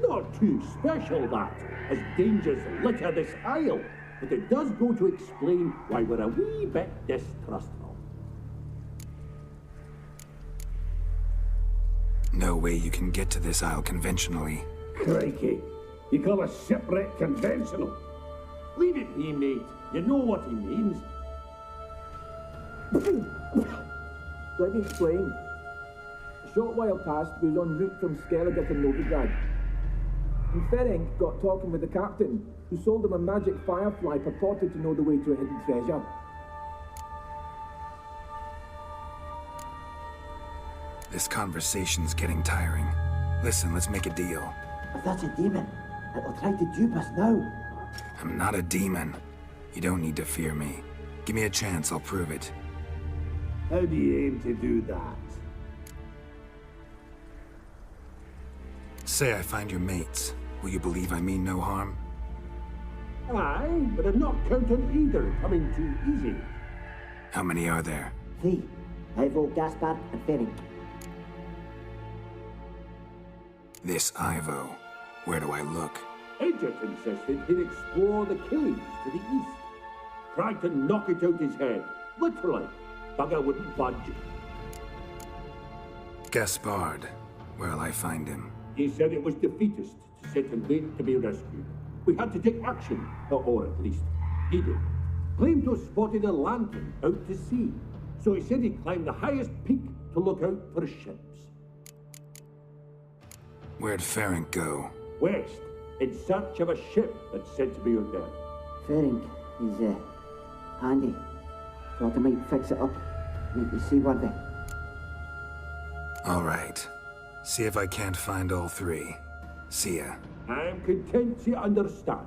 Not too special, that, as dangers litter this isle, but it does go to explain why we're a wee bit distrustful. No way you can get to this isle conventionally. Crikey, you call a shipwreck conventional? Leave it be, mate. You know what he means. Let me explain. A short while past, we was en route from Skellige to Novigrad. And Ferenc got talking with the captain, who sold him a magic firefly purported to know the way to a hidden treasure. This conversation's getting tiring. Listen, let's make a deal. If that's a demon, it'll try to dupe us now. I'm not a demon. You don't need to fear me. Give me a chance, I'll prove it. How do you aim to do that? Say I find your mates. Will you believe I mean no harm? Aye, but I'm not counting either coming too easy. How many are there? 3. Ivo, Gaspar, and Ferenc. This Ivo. Where do I look? Edget insisted he'd explore the caves to the east. Tried to knock it out his head. Literally. Bugger wouldn't budge. Gaspard. Where'll I find him? He said it was defeatist to sit and wait to be rescued. We had to take action, or at least he did. Claimed to have spotted a lantern out to sea. So he said he'd climb the highest peak to look out for ships. Where'd Ferenc go? West, in search of a ship that's said to be out there. Ferenc is, handy. Thought I might fix it up, make it seaworthy. All right. See if I can't find all 3. See ya. I'm content to understand.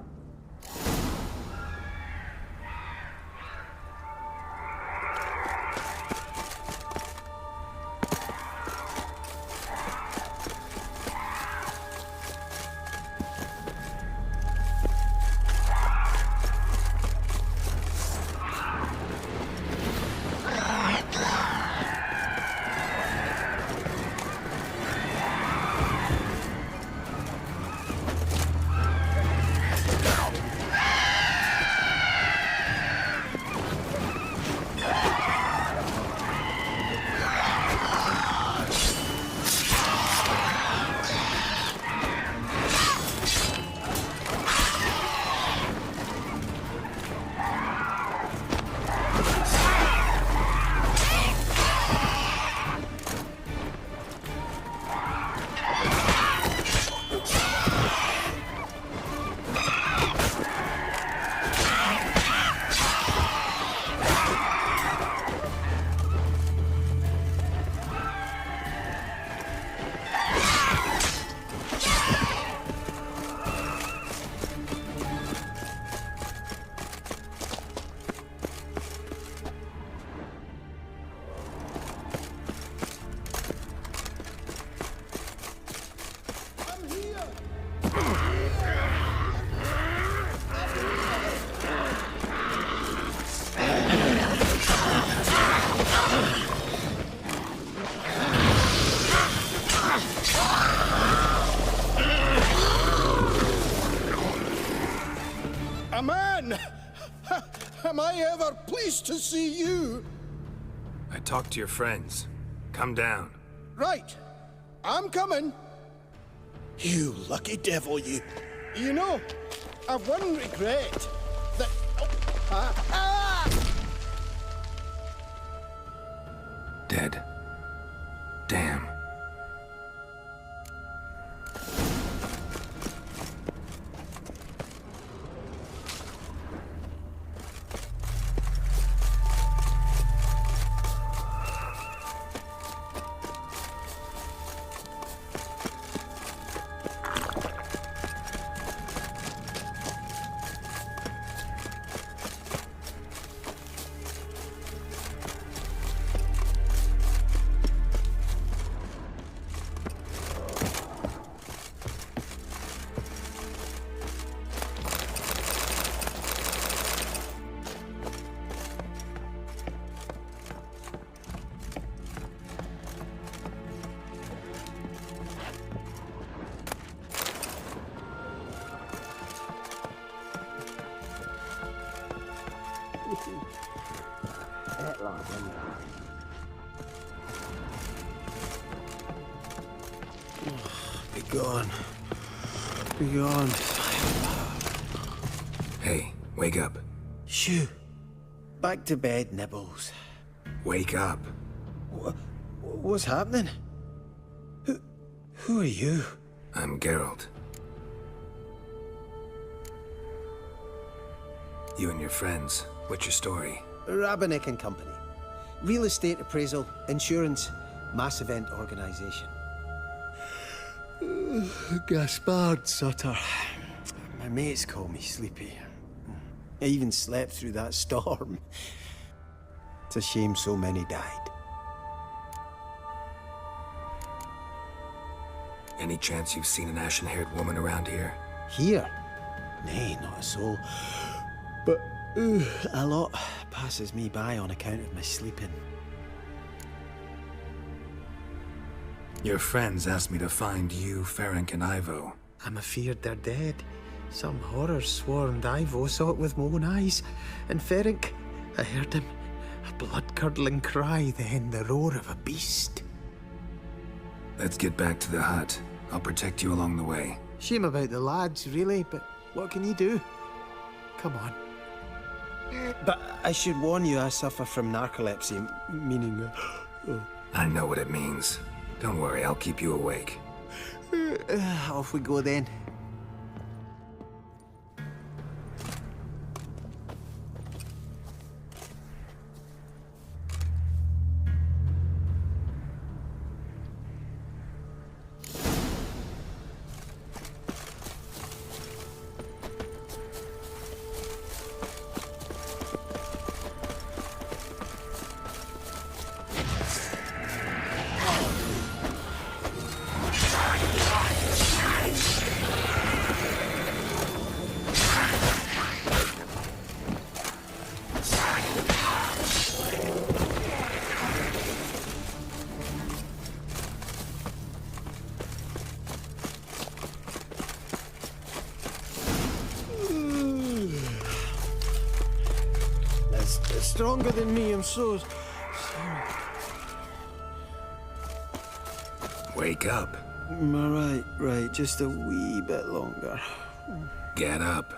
A man! Am I ever pleased to see you? I talked to your friends. Come down. Right. I'm coming. You lucky devil, you. You know, I've one regret. That... Oh, gone. Be gone. Hey, wake up. Shoo. Back to bed, Nibbles. Wake up. What's happening? Who are you? I'm Geralt. You and your friends, what's your story? Rabenik and Company. Real estate appraisal, insurance, mass event organisation. Gaspard Sutter. My mates call me Sleepy. I even slept through that storm. It's a shame so many died. Any chance you've seen an ashen-haired woman around here? Here? Nay, not a soul. But a lot passes me by on account of my sleeping. Your friends asked me to find you, Ferenc, and Ivo. I'm afeard they're dead. Some horror swarmed Ivo, saw it with my own eyes. And Ferenc, I heard him. A blood-curdling cry, then the roar of a beast. Let's get back to the hut. I'll protect you along the way. Shame about the lads, really, but what can you do? Come on. But I should warn you, I suffer from narcolepsy, meaning... I know what it means. Don't worry, I'll keep you awake. Off we go then. Stronger than me, I'm so sorry. Wake up. Right, just a wee bit longer. Get up.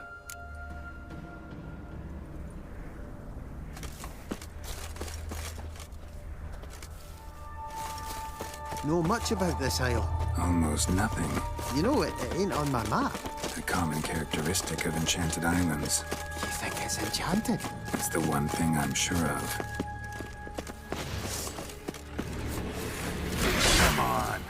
Know much about this isle? Almost nothing. You know, it ain't on my map. A common characteristic of enchanted islands. You think it's enchanted? It's the one thing I'm sure of. Come on.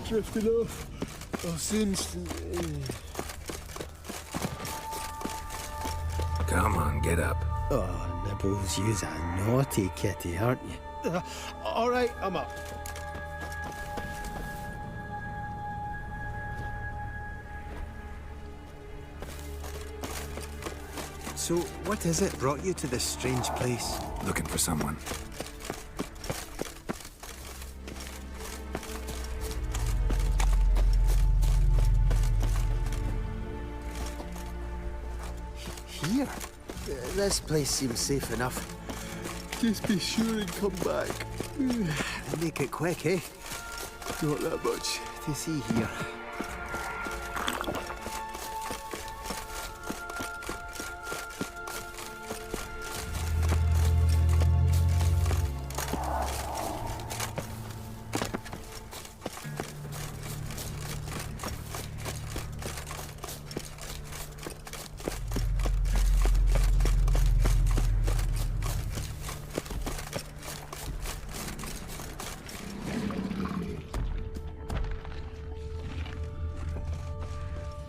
Drifting off. I'll soon... Come on, get up. Oh, Nibbles, you's a naughty kitty, aren't you? All right, I'm up. So, what is it brought you to this strange place? Looking for someone. Here? This place seems safe enough. Just be sure and come back. And make it quick, eh? Not that much to see here.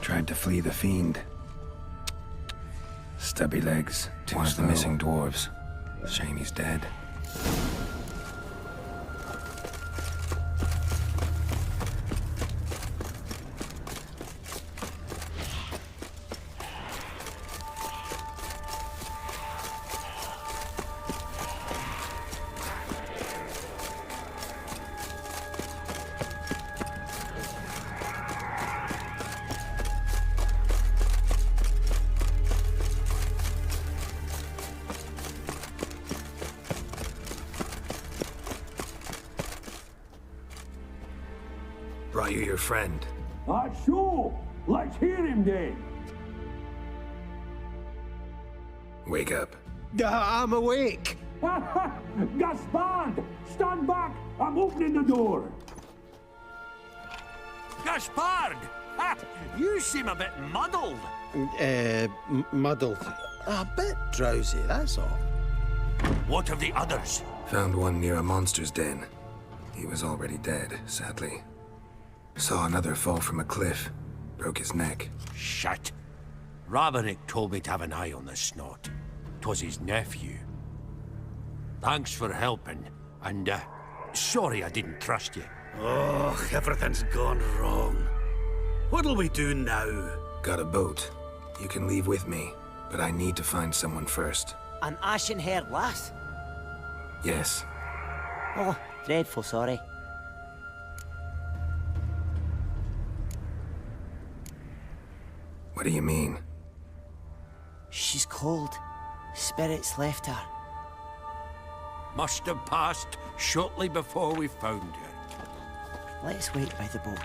Tried to flee the fiend. Stubby legs. One of the missing dwarves. Shame he's dead. Brought you your friend. Sure. Let's hear him then. Wake up. I'm awake. Gaspard! Stand back! I'm opening the door. Gaspard! Ha! You seem a bit muddled. Muddled. A bit drowsy, that's all. What of the others? Found one near a monster's den. He was already dead, sadly. Saw another fall from a cliff. Broke his neck. Shit. Raverick told me to have an eye on the snot. 'Twas his nephew. Thanks for helping, and, sorry I didn't trust you. Oh, everything's gone wrong. What'll we do now? Got a boat. You can leave with me, but I need to find someone first. An ashen-haired lass? Yes. Oh, dreadful sorry. What do you mean? She's cold. Spirits left her. Must have passed shortly before we found her. Let's wait by the boat.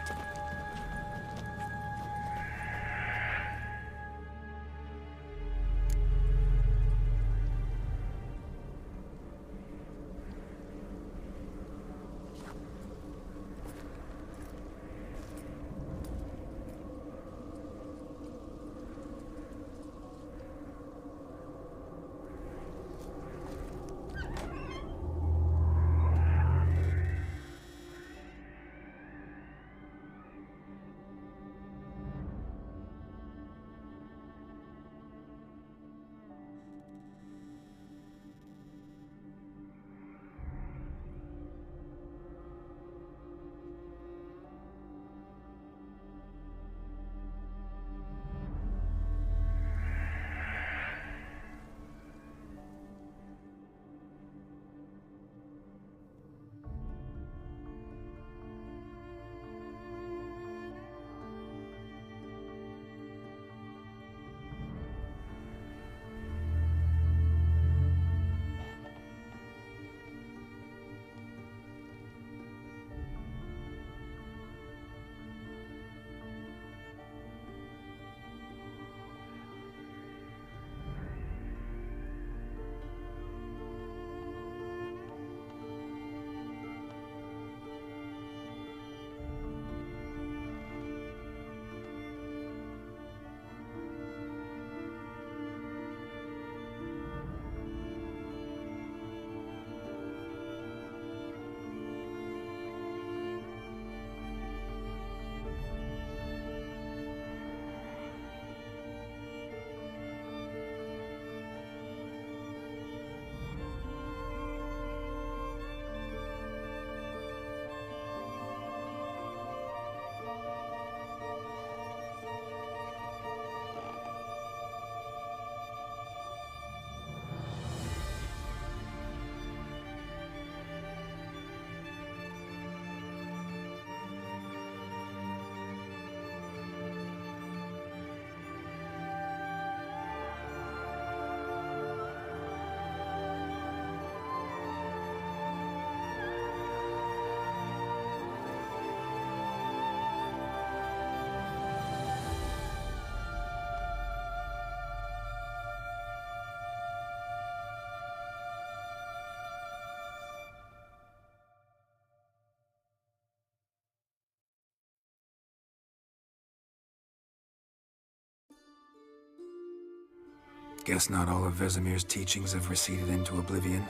Guess not all of Vesemir's teachings have receded into oblivion.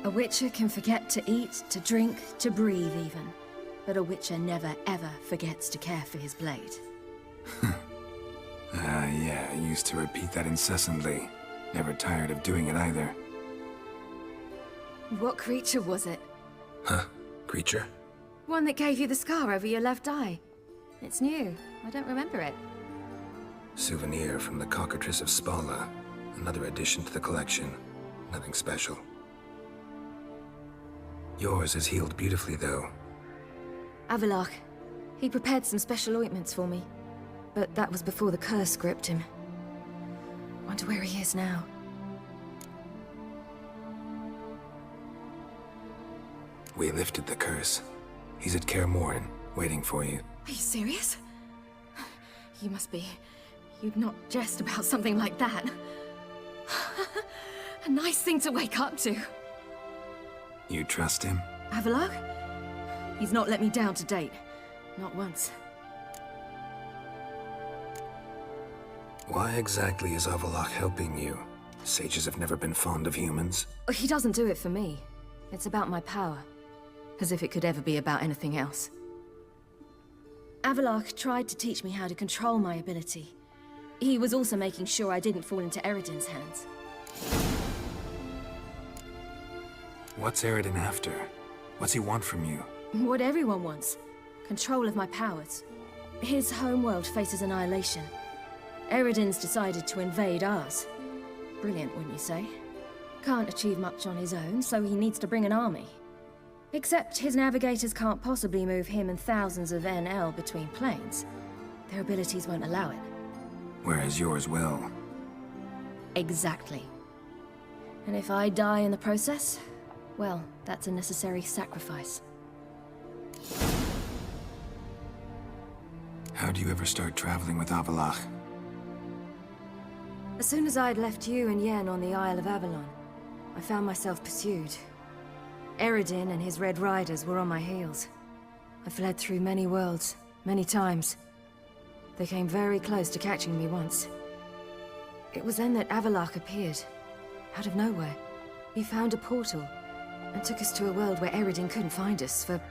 A Witcher can forget to eat, to drink, to breathe even. But a Witcher never ever forgets to care for his blade. Yeah, I used to repeat that incessantly. Never tired of doing it either. What creature was it? Huh? Creature? One that gave you the scar over your left eye. It's new. I don't remember it. Souvenir from the Cockatrice of Spala. Another addition to the collection. Nothing special. Yours is healed beautifully, though. Avallac'h. He prepared some special ointments for me. But that was before the curse gripped him. Wonder where he is now. We lifted the curse. He's at Kaer Morhen, waiting for you. Are you serious? You must be. You'd not jest about something like that. A nice thing to wake up to. You trust him? Avallac'h? He's not let me down to date. Not once. Why exactly is Avallac'h helping you? Sages have never been fond of humans. He doesn't do it for me. It's about my power. As if it could ever be about anything else. Avallac'h tried to teach me how to control my ability. He was also making sure I didn't fall into Eredin's hands. What's Eredin after? What's he want from you? What everyone wants. Control of my powers. His homeworld faces annihilation. Eredin's decided to invade ours. Brilliant, wouldn't you say? Can't achieve much on his own, so he needs to bring an army. Except his navigators can't possibly move him and thousands of NL between planes. Their abilities won't allow it. Whereas yours will. Exactly. And if I die in the process, well, that's a necessary sacrifice. How'd you ever start traveling with Avallac'h? As soon as I'd left you and Yen on the Isle of Avalon, I found myself pursued. Eredin and his Red Riders were on my heels. I fled through many worlds, many times. They came very close to catching me once. It was then that Avallac'h appeared, out of nowhere. He found a portal, and took us to a world where Eredin couldn't find us for,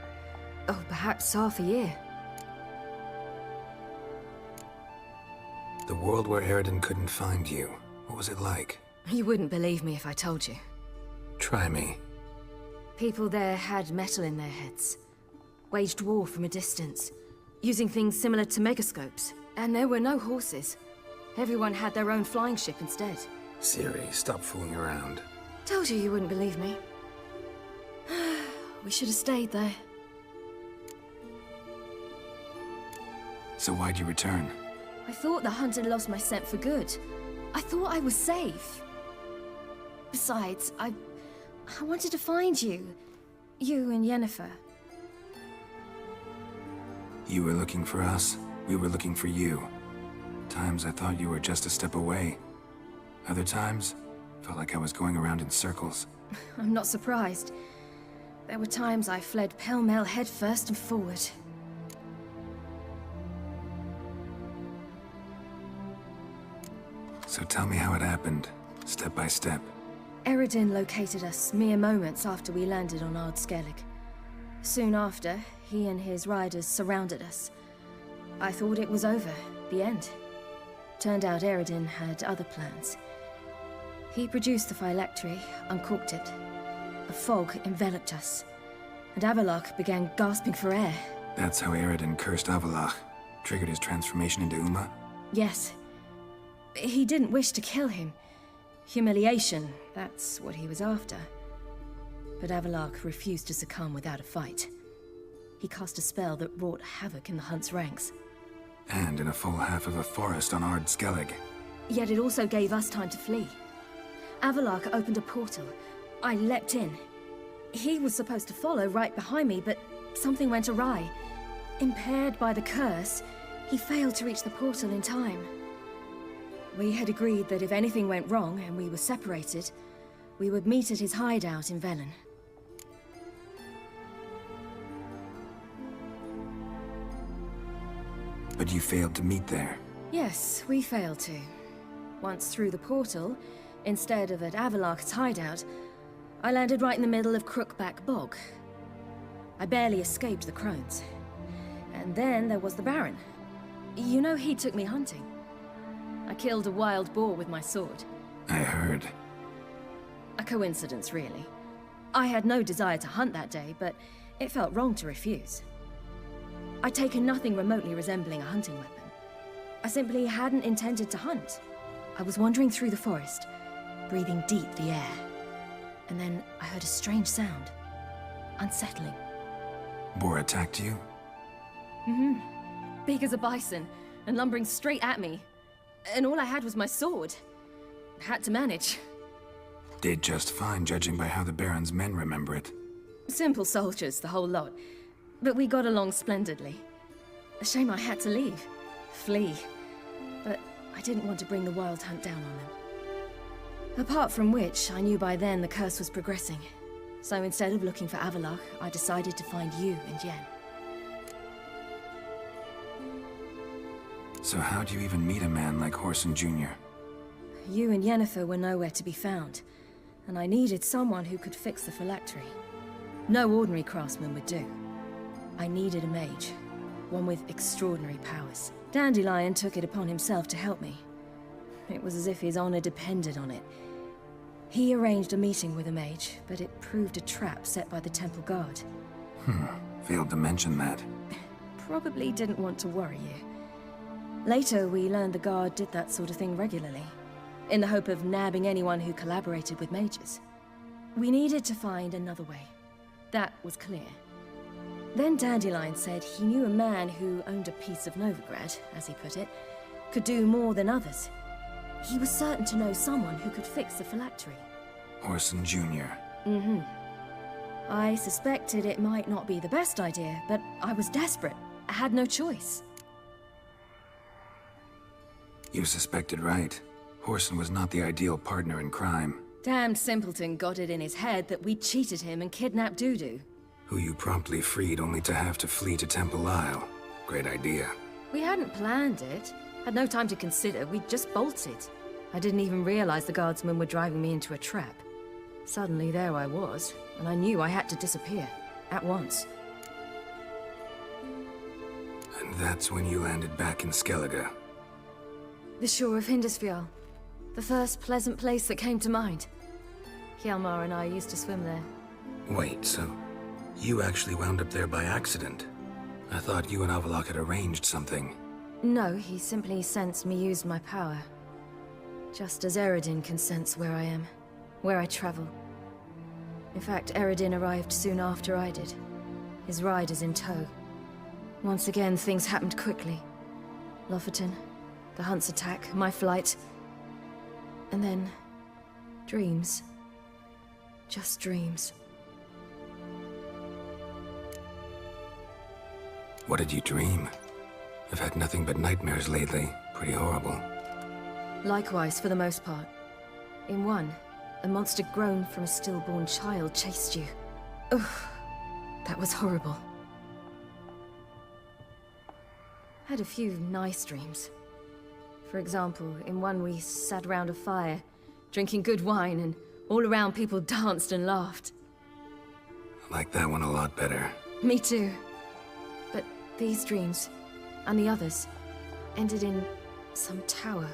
perhaps half a year. The world where Eredin couldn't find you, what was it like? You wouldn't believe me if I told you. Try me. People there had metal in their heads, waged war from a distance, using things similar to megascopes. And there were no horses. Everyone had their own flying ship instead. Ciri, stop fooling around. Told you wouldn't believe me. We should have stayed there. So why'd you return? I thought the hunt had lost my scent for good. I thought I was safe. Besides, I wanted to find you. You and Yennefer. You were looking for us. We were looking for you. Times I thought you were just a step away. Other times, felt like I was going around in circles. I'm not surprised. There were times I fled pell-mell headfirst and forward. So tell me how it happened, step by step. Eredin located us mere moments after we landed on Ard Skellig. Soon after, he and his riders surrounded us. I thought it was over, the end. Turned out Eredin had other plans. He produced the phylactery, uncorked it. A fog enveloped us, and Avallac'h began gasping for air. That's how Eredin cursed Avallac'h, triggered his transformation into Uma? Yes. He didn't wish to kill him. Humiliation, that's what he was after. But Avallac'h refused to succumb without a fight. He cast a spell that wrought havoc in the Hunt's ranks. And in a full half of a forest on Ard Skellig. Yet it also gave us time to flee. Avallac'h opened a portal. I leapt in. He was supposed to follow right behind me, but something went awry. Impaired by the curse, he failed to reach the portal in time. We had agreed that if anything went wrong and we were separated, we would meet at his hideout in Velen. But you failed to meet there. Yes, we failed to. Once through the portal, instead of at Avalok's hideout, I landed right in the middle of Crookback Bog. I barely escaped the crones. And then there was the Baron. You know, he took me hunting. I killed a wild boar with my sword. I heard. A coincidence, really. I had no desire to hunt that day, but it felt wrong to refuse. I'd taken nothing remotely resembling a hunting weapon. I simply hadn't intended to hunt. I was wandering through the forest, breathing deep the air. And then I heard a strange sound. Unsettling. Boar attacked you? Mm-hmm. Big as a bison, and lumbering straight at me. And all I had was my sword. Had to manage. Did just fine, judging by how the Baron's men remember it. Simple soldiers, the whole lot. But we got along splendidly. A shame I had to leave. Flee. But I didn't want to bring the wild hunt down on them. Apart from which, I knew by then the curse was progressing. So instead of looking for Avalok, I decided to find you and Yen. So how'd you even meet a man like Whoreson Jr.? You and Yennefer were nowhere to be found, and I needed someone who could fix the phylactery. No ordinary craftsman would do. I needed a mage, one with extraordinary powers. Dandelion took it upon himself to help me. It was as if his honor depended on it. He arranged a meeting with a mage, but it proved a trap set by the temple guard. Failed to mention that. Probably didn't want to worry you. Later, we learned the guard did that sort of thing regularly, in the hope of nabbing anyone who collaborated with mages. We needed to find another way. That was clear. Then Dandelion said he knew a man who owned a piece of Novigrad, as he put it, could do more than others. He was certain to know someone who could fix the phylactery. Whoreson Jr. Mm-hmm. I suspected it might not be the best idea, but I was desperate. I had no choice. You suspected right. Whoreson was not the ideal partner in crime. Damned simpleton got it in his head that we'd cheated him and kidnapped Dudu. Who you promptly freed only to have to flee to Temple Isle. Great idea. We hadn't planned it. Had no time to consider, we just bolted. I didn't even realize the guardsmen were driving me into a trap. Suddenly there I was, and I knew I had to disappear. At once. And that's when you landed back in Skellige. The shore of Hindisfjall. The first pleasant place that came to mind. Hjalmar and I used to swim there. Wait, so you actually wound up there by accident? I thought you and Avalok had arranged something. No, he simply sensed me use my power. Just as Eredin can sense where I am, where I travel. In fact, Eredin arrived soon after I did. His riders in tow. Once again, things happened quickly. Lofoten, the hunt's attack, my flight. And then, dreams. Just dreams. What did you dream? I've had nothing but nightmares lately. Pretty horrible. Likewise, for the most part. In one, a monster grown from a stillborn child chased you. Ugh, that was horrible. Had a few nice dreams. For example, in one we sat around a fire, drinking good wine, and all around people danced and laughed. I like that one a lot better. Me too. But these dreams, and the others, ended in some tower.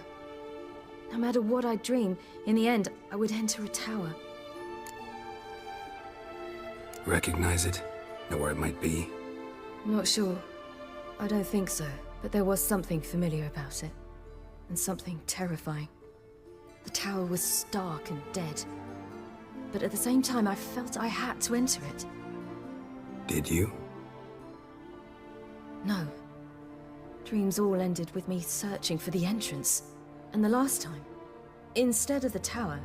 No matter what I dream, in the end, I would enter a tower. Recognize it? Know where it might be? Not sure. I don't think so, but there was something familiar about it. And something terrifying. The tower was stark and dead. But at the same time, I felt I had to enter it. Did you? No. Dreams all ended with me searching for the entrance. And the last time, instead of the tower,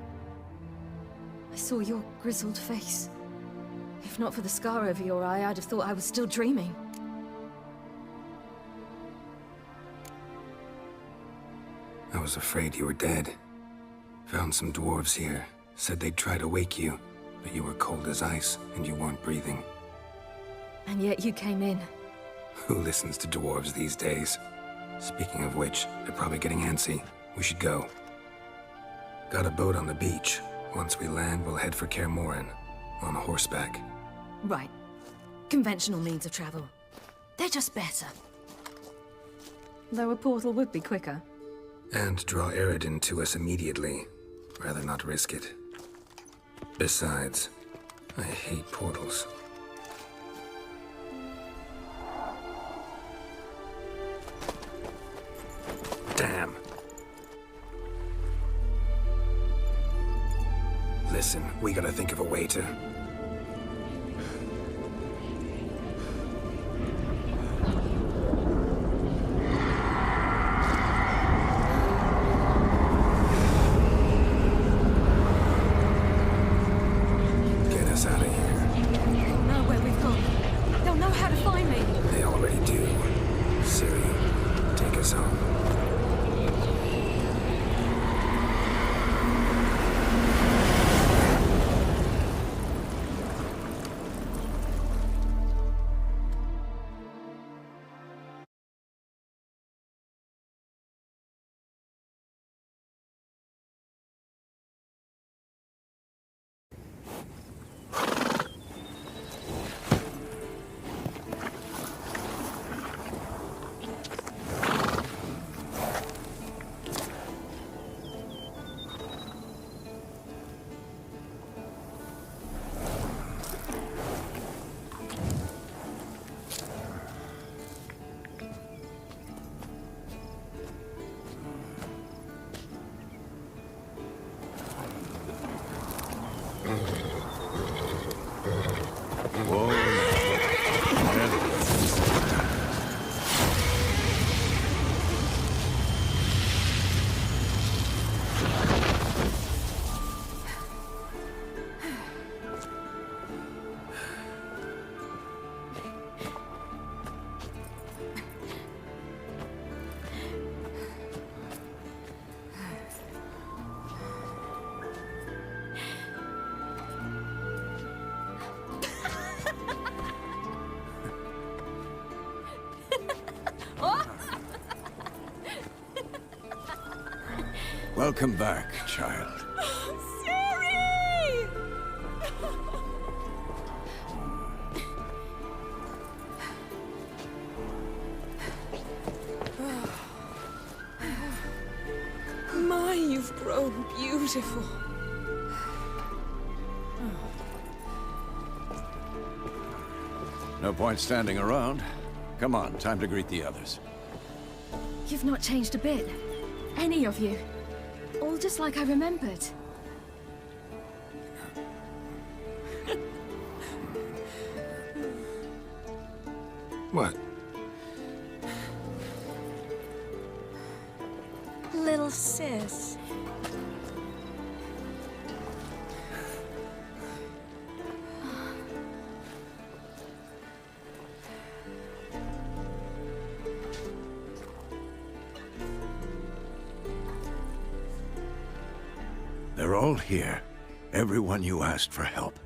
I saw your grizzled face. If not for the scar over your eye, I'd have thought I was still dreaming. I was afraid you were dead. Found some dwarves here. Said they'd try to wake you, but you were cold as ice and you weren't breathing. And yet you came in. Who listens to dwarves these days? Speaking of which, they're probably getting antsy. We should go. Got a boat on the beach. Once we land, we'll head for Kaer Morhen. On horseback. Right. Conventional means of travel. They're just better. Though a portal would be quicker. And draw Eredin to us immediately. Rather not risk it. Besides, I hate portals. Damn. Listen, we gotta think of a way to... Get us out of here. They'll know where we've gone. They'll know how to find me. They already do. Ciri, take us home. Welcome back, child. Ciri! My, you've grown beautiful. No point standing around. Come on, time to greet the others. You've not changed a bit. Any of you. All just like I remembered. What? Little sis. They're all here. Everyone you asked for help.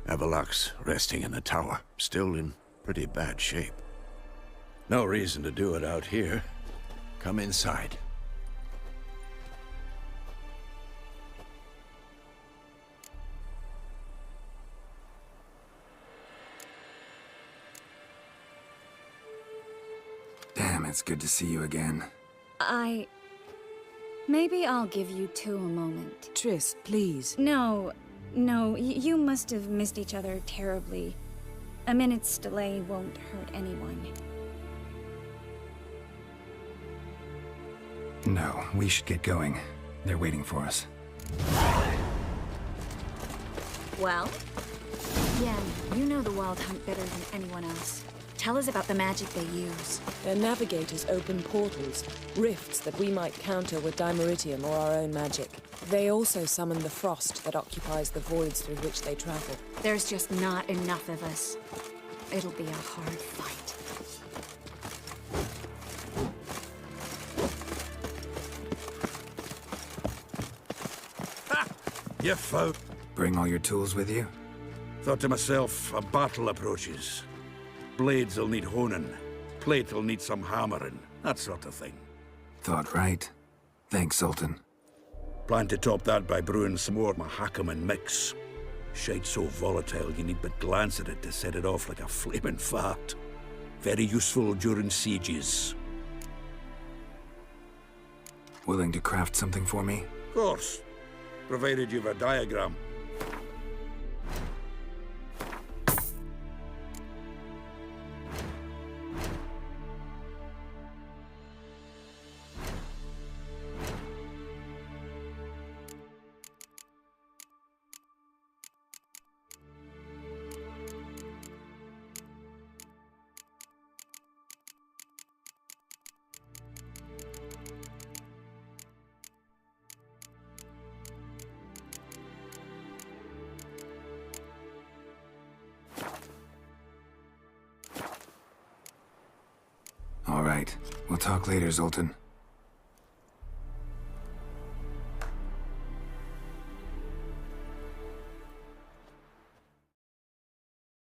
Avalok's resting in the tower, still in pretty bad shape. No reason to do it out here. Come inside. Damn, it's good to see you again. Maybe I'll give you two a moment. Triss, please. No, you must have missed each other terribly. A minute's delay won't hurt anyone. No, we should get going. They're waiting for us. Well? Yen, you know the Wild Hunt better than anyone else. Tell us about the magic they use. Their navigators open portals, rifts that we might counter with dimeritium or our own magic. They also summon the frost that occupies the voids through which they travel. There's just not enough of us. It'll be a hard fight. You found... Bring all your tools with you? Thought to myself, a battle approaches. Blades will need honing. Plate will need some hammering. That sort of thing. Thought right. Thanks, Sultan. Plan to top that by brewing some more Mahakaman mix. Shite so volatile you need but glance at it to set it off like a flaming fart. Very useful during sieges. Willing to craft something for me? Of course, provided you've a diagram. All right. We'll talk later, Zoltan.